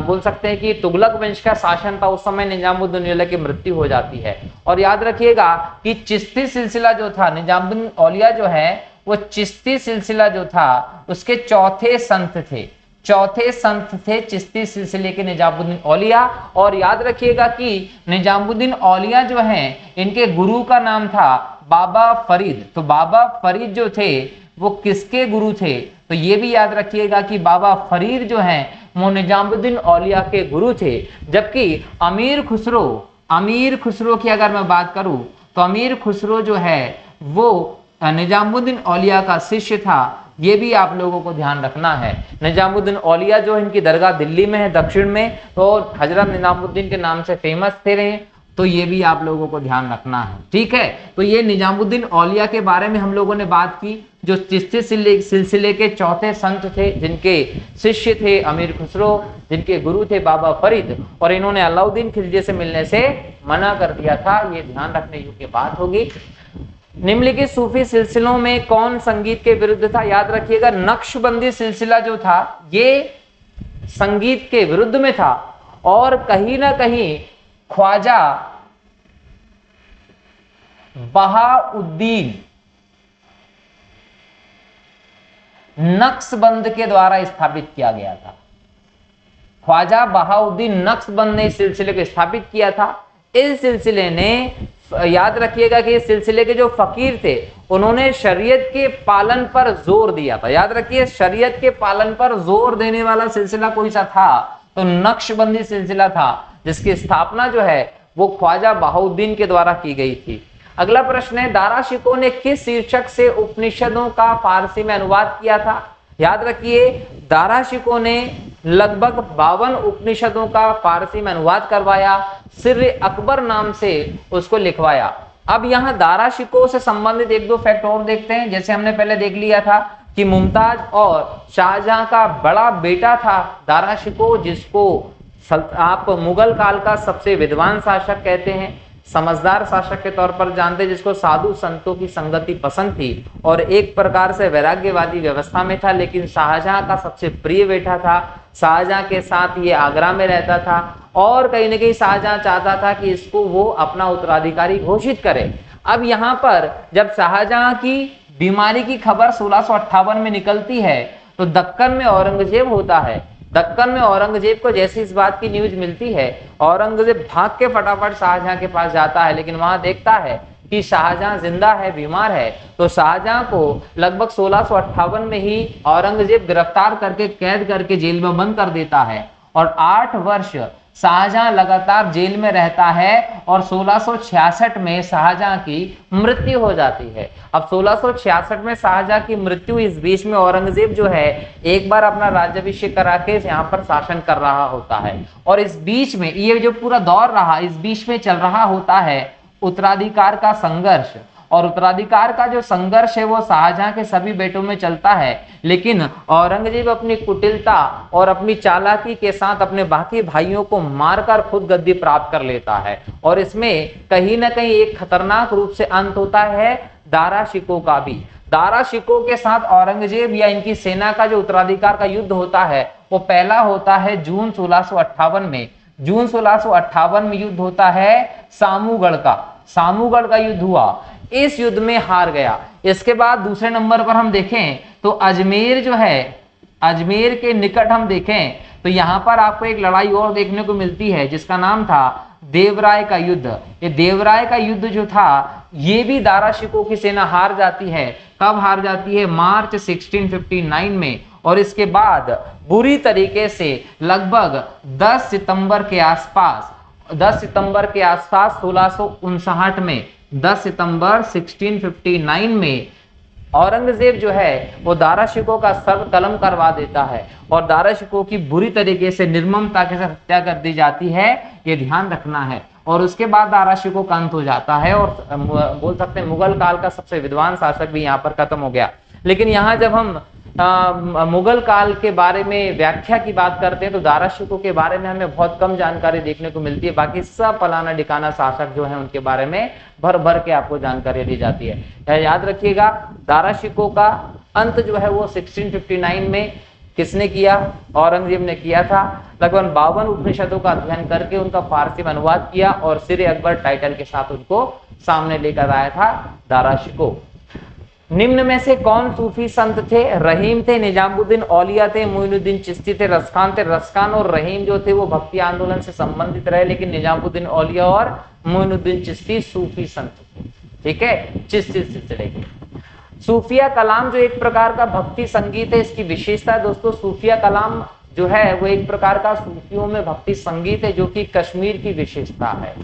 A: बोल सकते हैं कि तुगलक वंश का शासन था, उस समय निजामुद्दीन औलिया की मृत्यु हो जाती है। और याद रखिएगा कि चिश्ती सिलसिला जो था, निजामुद्दीन औलिया जो है वो चिश्ती सिलसिला जो था उसके चौथे संत थे चिश्ती सिलसिले के निजामुद्दीन औलिया। और याद रखिएगा कि निजामुद्दीन औलिया जो हैं इनके गुरु का नाम था बाबा फरीद। तो बाबा फरीद जो थे वो किसके गुरु थे? तो ये भी याद रखिएगा कि बाबा फरीद जो हैं वो निजामुद्दीन औलिया के गुरु थे। जबकि अमीर खुसरो की अगर मैं बात करूं तो अमीर खुसरो जो है वो निजामुद्दीन औलिया का शिष्य था। ये भी आप लोगों को ध्यान रखना है। निजामुद्दीन औलिया जो इनकी दरगाह दिल्ली में है दक्षिण में, तो हजरत निजामुद्दीन के नाम से फेमस थे रहे। तो ये भी आप लोगों को ध्यान रखना है, ठीक है। तो ये निजामुद्दीन औलिया के बारे में हम लोगों ने बात की, जो चिश्ती सिलसिले के चौथे संत थे, जिनके शिष्य थे अमीर खुसरो, जिनके गुरु थे बाबा फरीद, और इन्होंने अलाउद्दीन खिलजी से मिलने से मना कर दिया था। ये ध्यान रखने योग्य बात होगी। निम्नलिखित सूफी सिलसिलों में कौन संगीत के विरुद्ध था? याद रखिएगा नक्शबंदी सिलसिला जो था ये संगीत के विरुद्ध में था। और कहीं ना कहीं ख्वाजा बहाउद्दीन नक्शबंद के द्वारा स्थापित किया गया था। ख्वाजा बहाउद्दीन नक्शबंद ने इस सिलसिले को स्थापित किया था। इस सिलसिले ने, याद रखिएगा कि इस सिलसिले के जो फकीर थे उन्होंने शरीयत के पालन पर जोर दिया था। याद रखिए, शरीयत के पालन पर जोर देने वाला सिलसिला कोई सा था तो नक्शबंदी सिलसिला था, जिसकी स्थापना जो है वो ख्वाजा बहाउद्दीन के द्वारा की गई थी। अगला प्रश्न है, दारा शिकोह ने किस शीर्षक से उपनिषदों का फारसी में अनुवाद किया था? याद रखिए, दारा शिकोह ने लगभग 52 उपनिषदों का फारसी में अनुवाद करवाया, सिर्र अकबर नाम से उसको लिखवाया। अब यहाँ दारा शिकोह से संबंधित एक दो फैक्ट और देखते हैं। जैसे हमने पहले देख लिया था कि मुमताज और शाहजहां का बड़ा बेटा था दारा शिकोह, जिसको आप मुगल काल का सबसे विद्वान शासक कहते हैं, समझदार शासक के तौर पर जानते, जिसको साधु संतों की संगति पसंद थी और एक प्रकार से वैराग्यवादी व्यवस्था में था, लेकिन शाहजहां का सबसे प्रिय बेटा था। शाहजहां के साथ ये आगरा में रहता था और कहीं ना कहीं शाहजहां चाहता था कि इसको वो अपना उत्तराधिकारी घोषित करे। अब यहाँ पर जब शाहजहां की बीमारी की खबर 1658 में निकलती है तो दक्कन में औरंगजेब होता है। दक्कन में औरंगजेब को जैसी इस बात की न्यूज मिलती है, औरंगजेब भाग के फटाफट शाहजहां के पास जाता है, लेकिन वहां देखता है कि शाहजहां जिंदा है, बीमार है। तो शाहजहां को लगभग 1658 में ही औरंगजेब गिरफ्तार करके कैद करके जेल में बंद कर देता है और 8 वर्ष शाहजहां लगातार जेल में रहता है और 1666 में शाहजहां की मृत्यु हो जाती है। अब 1666 में शाहजहां की मृत्यु, इस बीच में औरंगजेब जो है एक बार अपना राज्याभिषेक करा के यहाँ पर शासन कर रहा होता है और इस बीच में ये जो पूरा दौर रहा, इस बीच में चल रहा होता है उत्तराधिकार का संघर्ष। और उत्तराधिकार का जो संघर्ष है वो शाहजहां के सभी बेटों में चलता है, लेकिन औरंगजेब अपनी कुटिलता और अपनी चालाकी के साथ अपने बाकी भाइयों को मारकर खुद गद्दी प्राप्त कर लेता है और इसमें कहीं ना कहीं एक खतरनाक रूप से अंत होता है दारा शिकोह का भी। दारा शिकोह के साथ औरंगजेब या इनकी सेना का जो उत्तराधिकार का युद्ध होता है वो पहला होता है जून 1658 में। जून 1658 में युद्ध होता है सामूगढ़ का। सामूगढ़ का युद्ध हुआ, इस युद्ध में हार गया। इसके बाद दूसरे नंबर पर हम देखें तो अजमेर जो है, अजमेर के निकट हम देखें तो यहां पर आपको एक लड़ाई और देखने को मिलती है जिसका नाम था देवराय का युद्ध। ये देवराय का युद्ध जो था ये भी दारा शिकोह की सेना हार जाती है। कब हार जाती है? मार्च 1659 में। और इसके बाद बुरी तरीके से लगभग 10 सितंबर के आसपास 1659 में 10 सितंबर 1659 में औरंगजेब जो है वो दारा शिकोह का सर कलम करवा देता है और दारा शिकोह की बुरी तरीके से निर्ममता के साथ हत्या कर दी जाती है, ये ध्यान रखना है। और उसके बाद दारा शिकोह का अंत हो जाता है और बोल सकते हैं मुगल काल का सबसे विद्वान शासक भी यहाँ पर खत्म हो गया। लेकिन यहाँ जब हम मुगल काल के बारे में व्याख्या की बात करते हैं तो दारा शिकोह के बारे में हमें बहुत कम जानकारी देखने को मिलती है। बाकी सब फलाना डिकाना शासक जो है उनके बारे में भर भर के आपको जानकारी दी जाती है। याद रखिएगा, दारा शिकोह का अंत जो है वो 1659 में किसने किया? औरंगजेब ने किया था। लगभग 52 उपनिषदों का अध्ययन करके उनका फारसी में अनुवाद किया और सिर अकबर टाइटल के साथ उनको सामने लेकर आया था दारा शिकोह। निम्न में से कौन सूफी संत थे? रहीम थे, निजामुद्दीन औलिया थे, मोइनुद्दीन चिश्ती थे, रसखान थे। रसखान और रहीम जो थे वो भक्ति आंदोलन से संबंधित रहे, लेकिन निजामुद्दीन औलिया और मोइनुद्दीन चिश्ती सूफी संत थे। ठीक है, चिश्ती सिलसिले के। सूफिया कलाम जो एक प्रकार का भक्ति संगीत है, इसकी विशेषता है दोस्तों, सूफिया कलाम जो है वो एक प्रकार का सूफियों में भक्ति संगीत है जो कि कश्मीर की विशेषता है।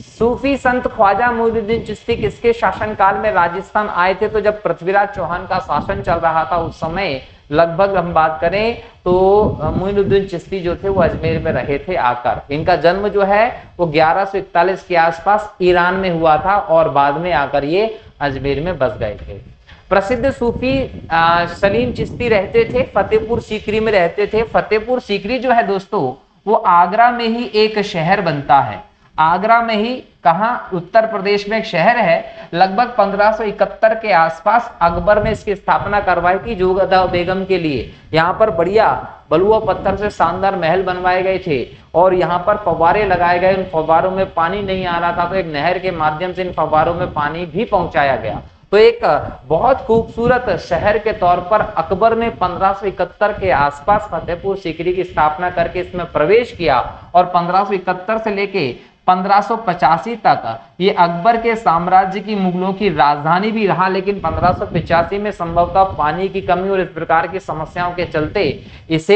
A: सूफी संत ख्वाजा मोइनुद्दीन चिश्ती किसके शासनकाल में राजस्थान आए थे? तो जब पृथ्वीराज चौहान का शासन चल रहा था उस समय लगभग हम बात करें तो मोइनुद्दीन चिश्ती जो थे वो अजमेर में रहे थे आकर। इनका जन्म जो है वो 1141 के आसपास ईरान में हुआ था और बाद में आकर ये अजमेर में बस गए थे। प्रसिद्ध सूफी सलीम चिश्ती रहते थे फतेहपुर सीकरी में रहते थे। फतेहपुर सीकरी जो है दोस्तों वो आगरा में ही एक शहर बनता है। आगरा में ही, कहाँ? उत्तर प्रदेश में एक शहर है। लगभग 1571 के आसपास अकबर ने इसकी स्थापना करवाई थी जोगदा बेगम के लिए। यहाँ पर बढ़िया बलुआ पत्थर से शानदार महल बनवाए गए थे और यहाँ पर फव्वारे लगाए गए। उन फव्वारों में पानी नहीं आ रहा था तो एक नहर के माध्यम से इन फव्वारों में पानी भी पहुंचाया गया। तो एक बहुत खूबसूरत शहर के तौर पर अकबर ने 1571 के आसपास फतेहपुर सीकरी की स्थापना करके इसमें प्रवेश किया और 1571 से लेके 1585 तक ये अकबर के साम्राज्य की मुगलों की राजधानी भी रहा, लेकिन 1585 में संभवतः पानी की कमी और इस प्रकार की समस्याओं के चलते इस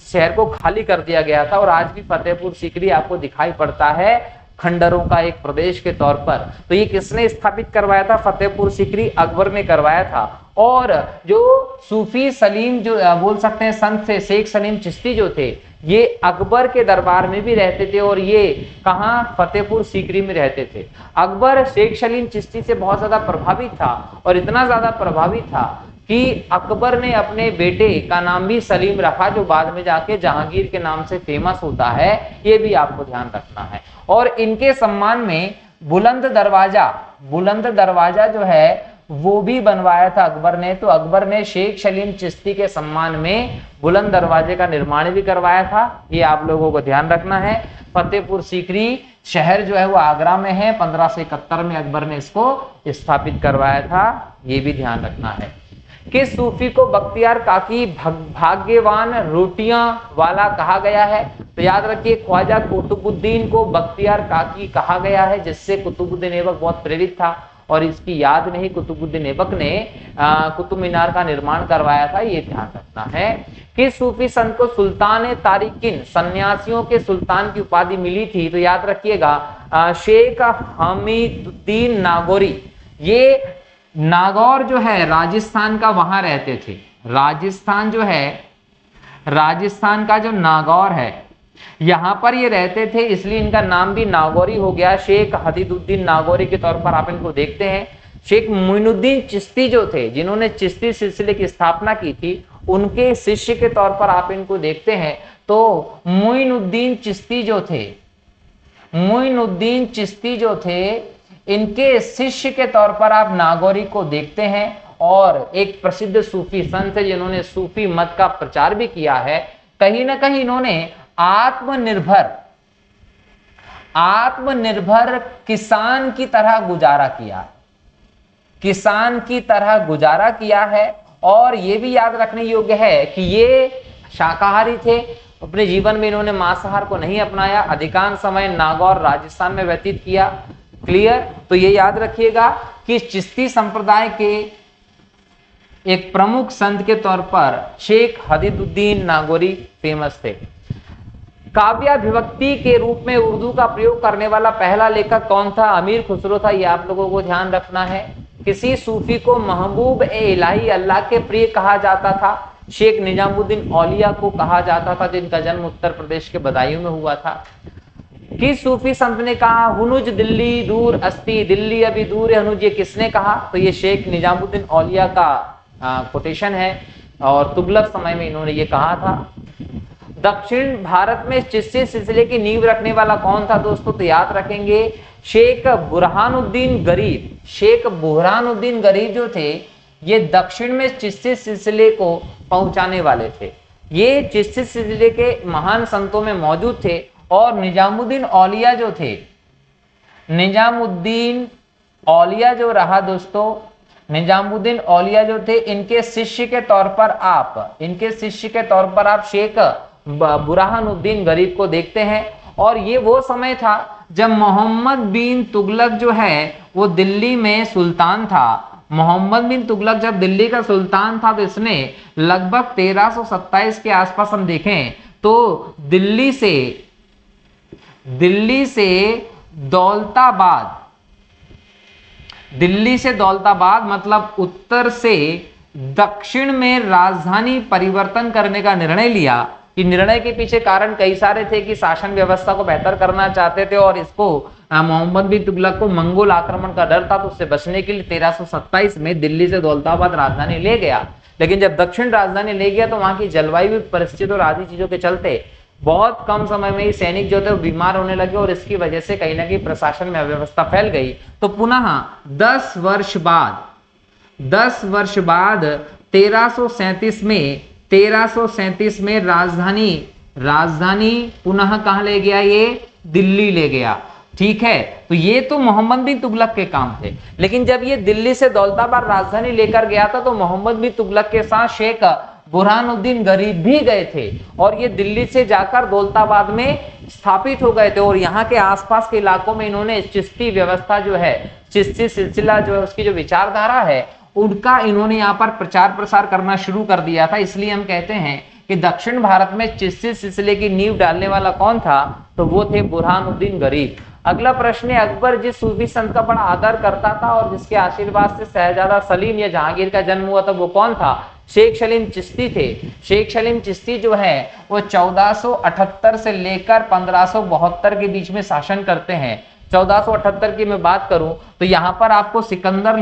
A: शहर को खाली कर दिया गया था। और आज भी फतेहपुर सीकरी आपको दिखाई पड़ता है खंडरों का एक प्रदेश के तौर पर। तो ये किसने स्थापित करवाया था? फतेहपुर सीकरी अकबर ने करवाया था। और जो सूफी सलीम जो बोल सकते हैं संत थे, शेख सलीम चिश्ती जो थे, ये अकबर के दरबार में भी रहते थे और ये कहाँ? फतेहपुर सीकरी में रहते थे। अकबर शेख सलीम चिश्ती से बहुत ज्यादा प्रभावित था और इतना ज्यादा प्रभावित था कि अकबर ने अपने बेटे का नाम भी सलीम रखा, जो बाद में जाके जहांगीर के नाम से फेमस होता है। ये भी आपको ध्यान रखना है। और इनके सम्मान में बुलंद दरवाजा जो है वो भी बनवाया था अकबर ने। तो अकबर ने शेख सलीम चिश्ती के सम्मान में बुलंद दरवाजे का निर्माण भी करवाया था। ये आप लोगों को ध्यान रखना है। फतेहपुर सीकरी शहर जो है वो आगरा में है। 1571 में अकबर ने इसको स्थापित करवाया था। ये भी ध्यान रखना है। किस सूफी को बख्तियार काकी भाग्यवान रोटियां वाला कहा गया है? तो याद रखिए, ख्वाजा कुतुबुद्दीन को बख्तियार काकी कहा गया है, जिससे कुतुबुद्दीन ऐबक बहुत प्रेरित था और इसकी याद में ही कुतुबुद्दीन ऐबक ने कुतुब मीनार का निर्माण करवाया था। ये ध्यान रखना है। किस सूफी संत को सुल्तान तारिकिन, सन्यासियों के सुल्तान की उपाधि मिली थी? तो याद रखिएगा शेख हमीदुद्दीन नागौरी। ये नागौर जो है राजस्थान का, वहां रहते थे। राजस्थान जो है, राजस्थान का जो नागौर है, यहां पर ये रहते थे, इसलिए इनका नाम भी नागौरी हो गया। शेख हदीदुद्दीन नागौरी के तौर पर आप इनको देखते हैं। शेख मोइनुद्दीन चिश्ती जो थे, जिन्होंने चिश्ती सिलसिले की स्थापना की थी, उनके शिष्य के तौर पर आप इनको देखते हैं। तो मोइनुद्दीन चिश्ती जो थे, इनके शिष्य के तौर पर आप नागौरी को देखते हैं। और एक प्रसिद्ध सूफी संत है जिन्होंने सूफी मत का प्रचार भी किया है। कहीं ना कहीं इन्होंने आत्मनिर्भर किसान की तरह गुजारा किया है। और यह भी याद रखने योग्य है कि ये शाकाहारी थे। अपने जीवन में इन्होंने मांसाहार को नहीं अपनाया। अधिकांश समय नागौर राजस्थान में व्यतीत किया। क्लियर? तो ये याद रखिएगा कि चिश्ती संप्रदाय के एक प्रमुख संत के तौर पर शेख हदीदुद्दीन नागौरी फेमस थे। काव्याभिव्यक्ति के रूप में उर्दू का प्रयोग करने वाला पहला लेखक कौन था? अमीर खुसरो था। ये आप लोगों को ध्यान रखना है। किसी सूफी को महबूब ए इलाही, अल्लाह के प्रिय कहा जाता था। शेख निजामुद्दीन औलिया को कहा जाता था, जिनका जन्म उत्तर प्रदेश के बदायूं में हुआ था। किस सूफी संत ने कहा हुनुज दिल्ली दूर अस्ती, दिल्ली अभी दूर है हुनुज? ये किसने कहा? तो ये शेख निजामुद्दीन औलिया का कोटेशन है और तुगलक समय में इन्होंने ये कहा था। दक्षिण भारत में चिश्ती सिलसिले की नींव रखने वाला कौन था दोस्तों? तो याद रखेंगे शेख बुरहानुद्दीन गरीब। शेख बुरहानुद्दीन गरीब जो थे, ये दक्षिण में चिश्ती सिलसिले को पहुंचाने वाले थे। ये चिश्ती सिलसिले के महान संतों में मौजूद थे। और निजामुद्दीन औलिया जो थे, निजामुद्दीन औलिया जो रहा दोस्तों, निजामुद्दीन औलिया जो थे, इनके शिष्य के तौर पर आप शेख बुरहानुद्दीन गरीब को देखते हैं। और ये वो समय था जब मोहम्मद बिन तुगलक जो है वो दिल्ली में सुल्तान था। मोहम्मद बिन तुगलक जब दिल्ली का सुल्तान था तो इसने लगभग 1327 के आसपास हम देखें तो दिल्ली से दौलताबाद मतलब उत्तर से दक्षिण में राजधानी परिवर्तन करने का निर्णय लिया। कि निर्णय के पीछे कारण कई सारे थे कि शासन व्यवस्था को बेहतर करना चाहते थे और इसको मोहम्मद बिन तुगलक को मंगोल आक्रमण का डर था, तो उससे बचने के लिए 1327 में दिल्ली से दौलताबाद राजधानी ले गया। लेकिन जब दक्षिण राजधानी ले गया तो वहां की जलवायु परिस्थिति और आदि चीजों के चलते बहुत कम समय में ही सैनिक जो थे वो बीमार होने लगे और इसकी वजह से कहीं ना कहीं प्रशासन में अव्यवस्था फैल गई। तो पुनः 10 वर्ष बाद 1337 में राजधानी पुनः कहां ले गया? ये दिल्ली ले गया। ठीक है, तो ये तो मोहम्मद बिन तुगलक के काम थे। लेकिन जब ये दिल्ली से दौलताबाद राजधानी लेकर गया था तो मोहम्मद बिन तुगलक के साथ शेख बुरहानुद्दीन गरीब भी गए थे और ये दिल्ली से जाकर दौलताबाद में स्थापित हो गए थे और यहाँ के आसपास के इलाकों में इन्होंने चिश्ती व्यवस्था जो है, चिश्ती सिलसिला जो है, उसकी जो विचारधारा है उनका इन्होंने यहाँ पर प्रचार प्रसार करना शुरू कर दिया था। इसलिए हम कहते हैं कि दक्षिण भारत में चिश्ती सिलसिले की नींव डालने वाला कौन था, तो वो थे बुरहानुद्दीन गरीब। अगला प्रश्न है, अकबर जिस सूफी संत का बड़ा आदर करता था और जिसके आशीर्वाद से शहजादा सलीम या जहांगीर का जन्म हुआ था, वो कौन था? शेख सलीम चिश्ती थे। शेख सलीम चिश्ती जो है वो 1478 से लेकर 1572 के बीच में शासन करते हैं। 1478 की मैं बात करूं तो यहां पर आपको सिकंदर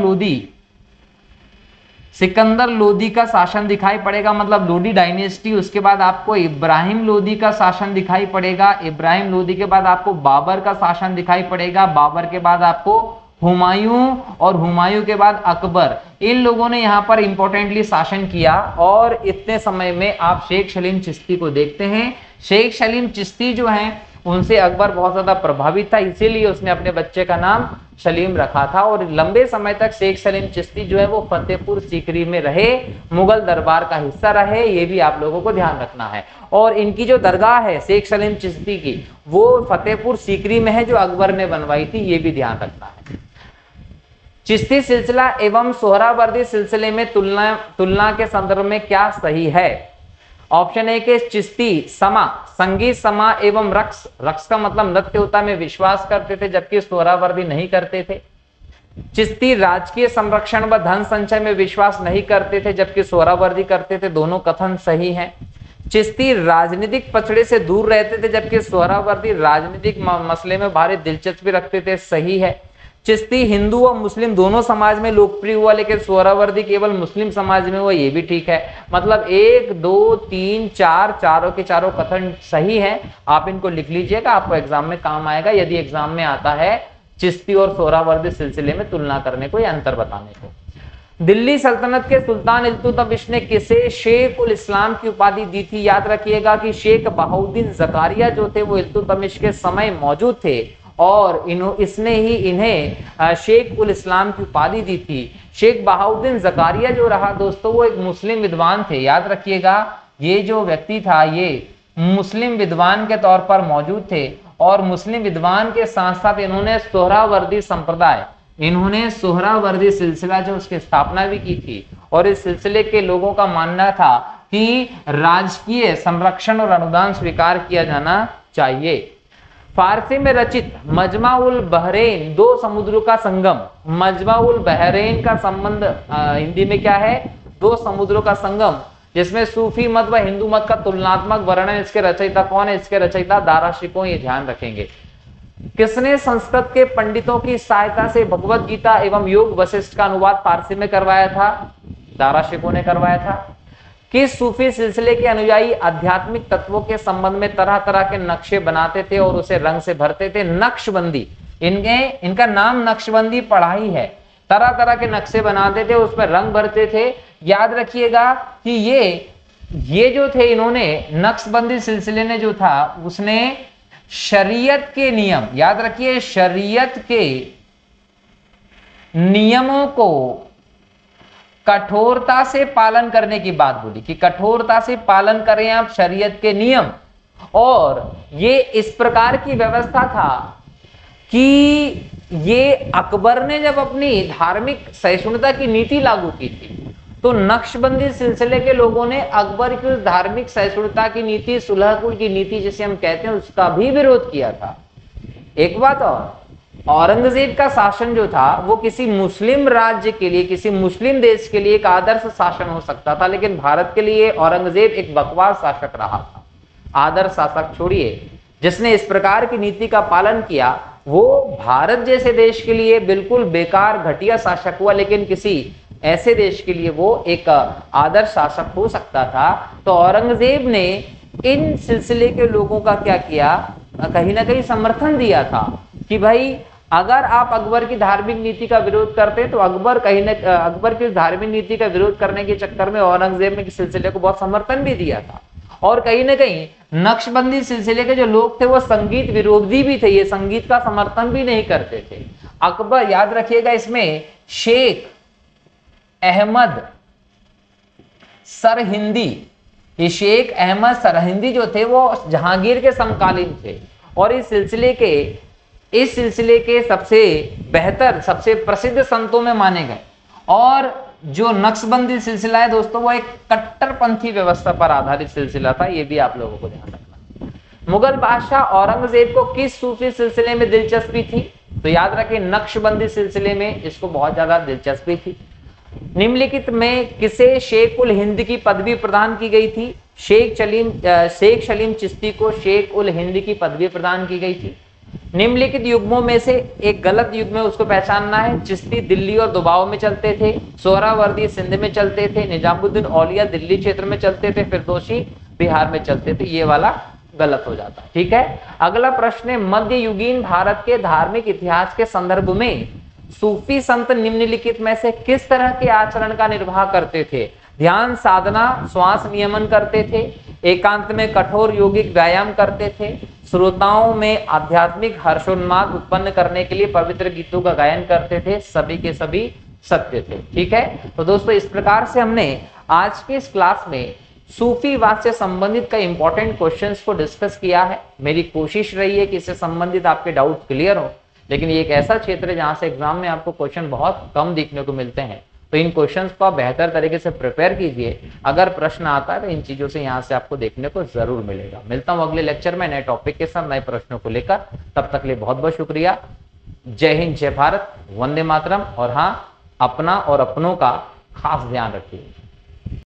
A: लोदी का शासन दिखाई पड़ेगा, मतलब लोदी डायनेस्टी। उसके बाद आपको इब्राहिम लोदी का शासन दिखाई पड़ेगा। इब्राहिम लोदी के बाद आपको बाबर का शासन दिखाई पड़ेगा। बाबर के बाद आपको हुमायूं और हुमायूं के बाद अकबर। इन लोगों ने यहाँ पर इंपॉर्टेंटली शासन किया और इतने समय में आप शेख सलीम चिश्ती को देखते हैं। शेख सलीम चिश्ती जो हैं उनसे अकबर बहुत ज्यादा प्रभावित था, इसीलिए उसने अपने बच्चे का नाम सलीम रखा था। और लंबे समय तक शेख सलीम चिश्ती जो है वो फतेहपुर सीकरी में रहे, मुगल दरबार का हिस्सा रहे, ये भी आप लोगों को ध्यान रखना है। और इनकी जो दरगाह है शेख सलीम चिश्ती की, वो फतेहपुर सीकरी में है, जो अकबर ने बनवाई थी, ये भी ध्यान रखना है। चिश्ती सिलसिला एवं सोहरावर्दी सिलसिले में तुलना के संदर्भ में क्या सही है? ऑप्शन ए के चिश्ती समा, संगीत समा एवं रक्स, रक्स का मतलब नृत्य होता में विश्वास करते थे, जबकि सोहरावर्दी नहीं करते थे। चिश्ती राजकीय संरक्षण व धन संचय में विश्वास नहीं करते थे, जबकि सोहरावर्दी करते थे। दोनों कथन सही हैं। चिश्ती राजनीतिक पचड़े से दूर रहते थे, जबकि सोहरावर्दी राजनीतिक मसले में भारी दिलचस्पी रखते थे। सही है। चिश्ती हिंदू और मुस्लिम दोनों समाज में लोकप्रिय हुआ, लेकिन सोहरावर्दी केवल मुस्लिम समाज में हुआ, ये भी ठीक है। मतलब 1 2 3 4 चारों के चारों कथन सही है। आप इनको लिख लीजिएगा, आपको एग्जाम में काम आएगा यदि एग्जाम में आता है चिश्ती और सोहरावर्दी सिलसिले में तुलना करने को या अंतर बताने को। दिल्ली सल्तनत के सुल्तान इल्तुतमिश ने किसे शेख उल इस्लाम की उपाधि दी थी? याद रखिएगा कि शेख बहाउद्दीन जकारिया जो थे वो इल्तुतमिश के समय मौजूद थे और इसने ही इन्हें शेख उल इस्लाम की उपाधि दी थी। शेख बहाउद्दीन जकारिया जो रहा दोस्तों, वो एक मुस्लिम विद्वान थे। याद रखिएगा, ये जो व्यक्ति था ये मुस्लिम विद्वान के तौर पर मौजूद थे और मुस्लिम विद्वान के साथ साथ इन्होंने सोहरावर्दी संप्रदाय, इन्होंने सोहरावर्दी सिलसिला जो उसकी स्थापना भी की थी। और इस सिलसिले के लोगों का मानना था कि राजकीय संरक्षण और अनुदान स्वीकार किया जाना चाहिए। फारसी में रचित मजमा उल बहरैन, दो समुद्रों का संगम, मजमा उल बहरैन का संबंध हिंदी में क्या है? दो समुद्रों का संगम, जिसमें सूफी मत व हिंदू मत का तुलनात्मक वर्णन। इसके रचयिता कौन है? इसके रचयिता दाराशिकों, ये ध्यान रखेंगे। किसने संस्कृत के पंडितों की सहायता से भगवत गीता एवं योग वशिष्ठ का अनुवाद फारसी में करवाया था? दाराशिकों ने करवाया था। किस सूफी सिलसिले के अनुयायी आध्यात्मिक तत्वों के संबंध में तरह तरह के नक्शे बनाते थे और उसे रंग से भरते थे? नक्शबंदी। इनका नाम नक्शबंदी पढ़ा ही है। तरह तरह के नक्शे बनाते थे, उसमें रंग भरते थे। याद रखिएगा कि ये जो थे, इन्होंने नक्शबंदी सिलसिले ने जो था उसने शरीयत के नियम, याद रखिए शरीयत के नियमों को कठोरता से पालन करने की बात बोली कि कठोरता से पालन करें आप शरीयत के नियम। और ये इस प्रकार की व्यवस्था था कि ये अकबर ने जब अपनी धार्मिक सहिष्णुता की नीति लागू की थी तो नक्शबंदी सिलसिले के लोगों ने अकबर की उस धार्मिक सहिष्णुता की नीति, सुलहकुल की नीति जिसे हम कहते हैं, उसका भी विरोध किया था। एक बात और, औरंगजेब का शासन जो था वो किसी मुस्लिम राज्य के लिए, किसी मुस्लिम देश के लिए एक आदर्श शासन हो सकता था, लेकिन भारत के लिए औरंगजेब एक बकवास शासक रहा था। आदर्श शासक छोड़िए, जिसने इस प्रकार की नीति का पालन किया वो भारत जैसे देश के लिए बिल्कुल बेकार घटिया शासक हुआ, लेकिन किसी ऐसे देश के लिए वो एक आदर्श शासक हो सकता था। तो औरंगजेब ने इन सिलसिले के लोगों का क्या किया, कहीं ना कहीं समर्थन दिया था कि भाई अगर आप अकबर की धार्मिक नीति का विरोध करते तो अकबर की धार्मिक नीति का विरोध करने के चक्कर में औरंगजेब ने इस सिलसिले को बहुत समर्थन भी दिया था। और कहीं ना कहीं नक्शबंदी सिलसिले के जो लोग थे वो संगीत विरोधी भी थे, ये संगीत का समर्थन भी नहीं करते थे। अकबर, याद रखिएगा इसमें शेख अहमद सरहिंदी, ये शेख अहमद सरहिंदी जो थे वो जहांगीर के समकालीन थे और इस सिलसिले के सबसे बेहतर, सबसे प्रसिद्ध संतों में माने गए। और जो नक्शबंदी सिलसिला है दोस्तों, वो एक कट्टरपंथी व्यवस्था पर आधारित सिलसिला था, ये भी आप लोगों को ध्यान रखना। मुगल बादशाह औरंगजेब को किस सूफी सिलसिले में दिलचस्पी थी? तो याद रखें, नक्शबंदी सिलसिले में इसको बहुत ज्यादा दिलचस्पी थी। निम्नलिखित में किसे शेख उल हिंद की पदवी प्रदान की गई थी? शेख सलीम चिश्ती को शेख उल हिंद की पदवी प्रदान की गई थी। निम्नलिखित युग्मों में से एक गलत युग्म है, उसको पहचानना है। चिश्ती दिल्ली और दुबाव में चलते थे, सोहरावर्दी सिंध में चलते थे, निजामुद्दीन औलिया दिल्ली क्षेत्र में चलते थे, फिरदौसी बिहार में चलते थे। ये वाला गलत हो जाता है, ठीक है। अगला प्रश्न है, मध्ययुगीन भारत के धार्मिक इतिहास के संदर्भ में सूफी संत निम्नलिखित में से किस तरह के आचरण का निर्वाह करते थे? ध्यान साधना, श्वास नियमन करते थे, एकांत में कठोर यौगिक व्यायाम करते थे, श्रोताओं में आध्यात्मिक हर्षोन्माद उत्पन्न करने के लिए पवित्र गीतों का गायन करते थे। सभी के सभी सत्य थे, ठीक है। तो दोस्तों इस प्रकार से हमने आज की इस क्लास में सूफीवाद से संबंधित कई इंपॉर्टेंट क्वेश्चंस को डिस्कस किया है। मेरी कोशिश रही है कि इससे संबंधित आपके डाउट क्लियर हो, लेकिन ये एक ऐसा क्षेत्र है जहां से एग्जाम में आपको क्वेश्चन बहुत कम देखने को मिलते हैं। तो इन क्वेश्चंस को आप बेहतर तरीके से प्रिपेयर कीजिए। अगर प्रश्न आता है तो इन चीजों से यहाँ से आपको देखने को जरूर मिलेगा। मिलता हूँ अगले लेक्चर में नए टॉपिक के साथ, नए प्रश्नों को लेकर। तब तक के लिए बहुत बहुत शुक्रिया। जय हिंद, जय भारत, वंदे मातरम। और हाँ, अपना और अपनों का खास ध्यान रखिए।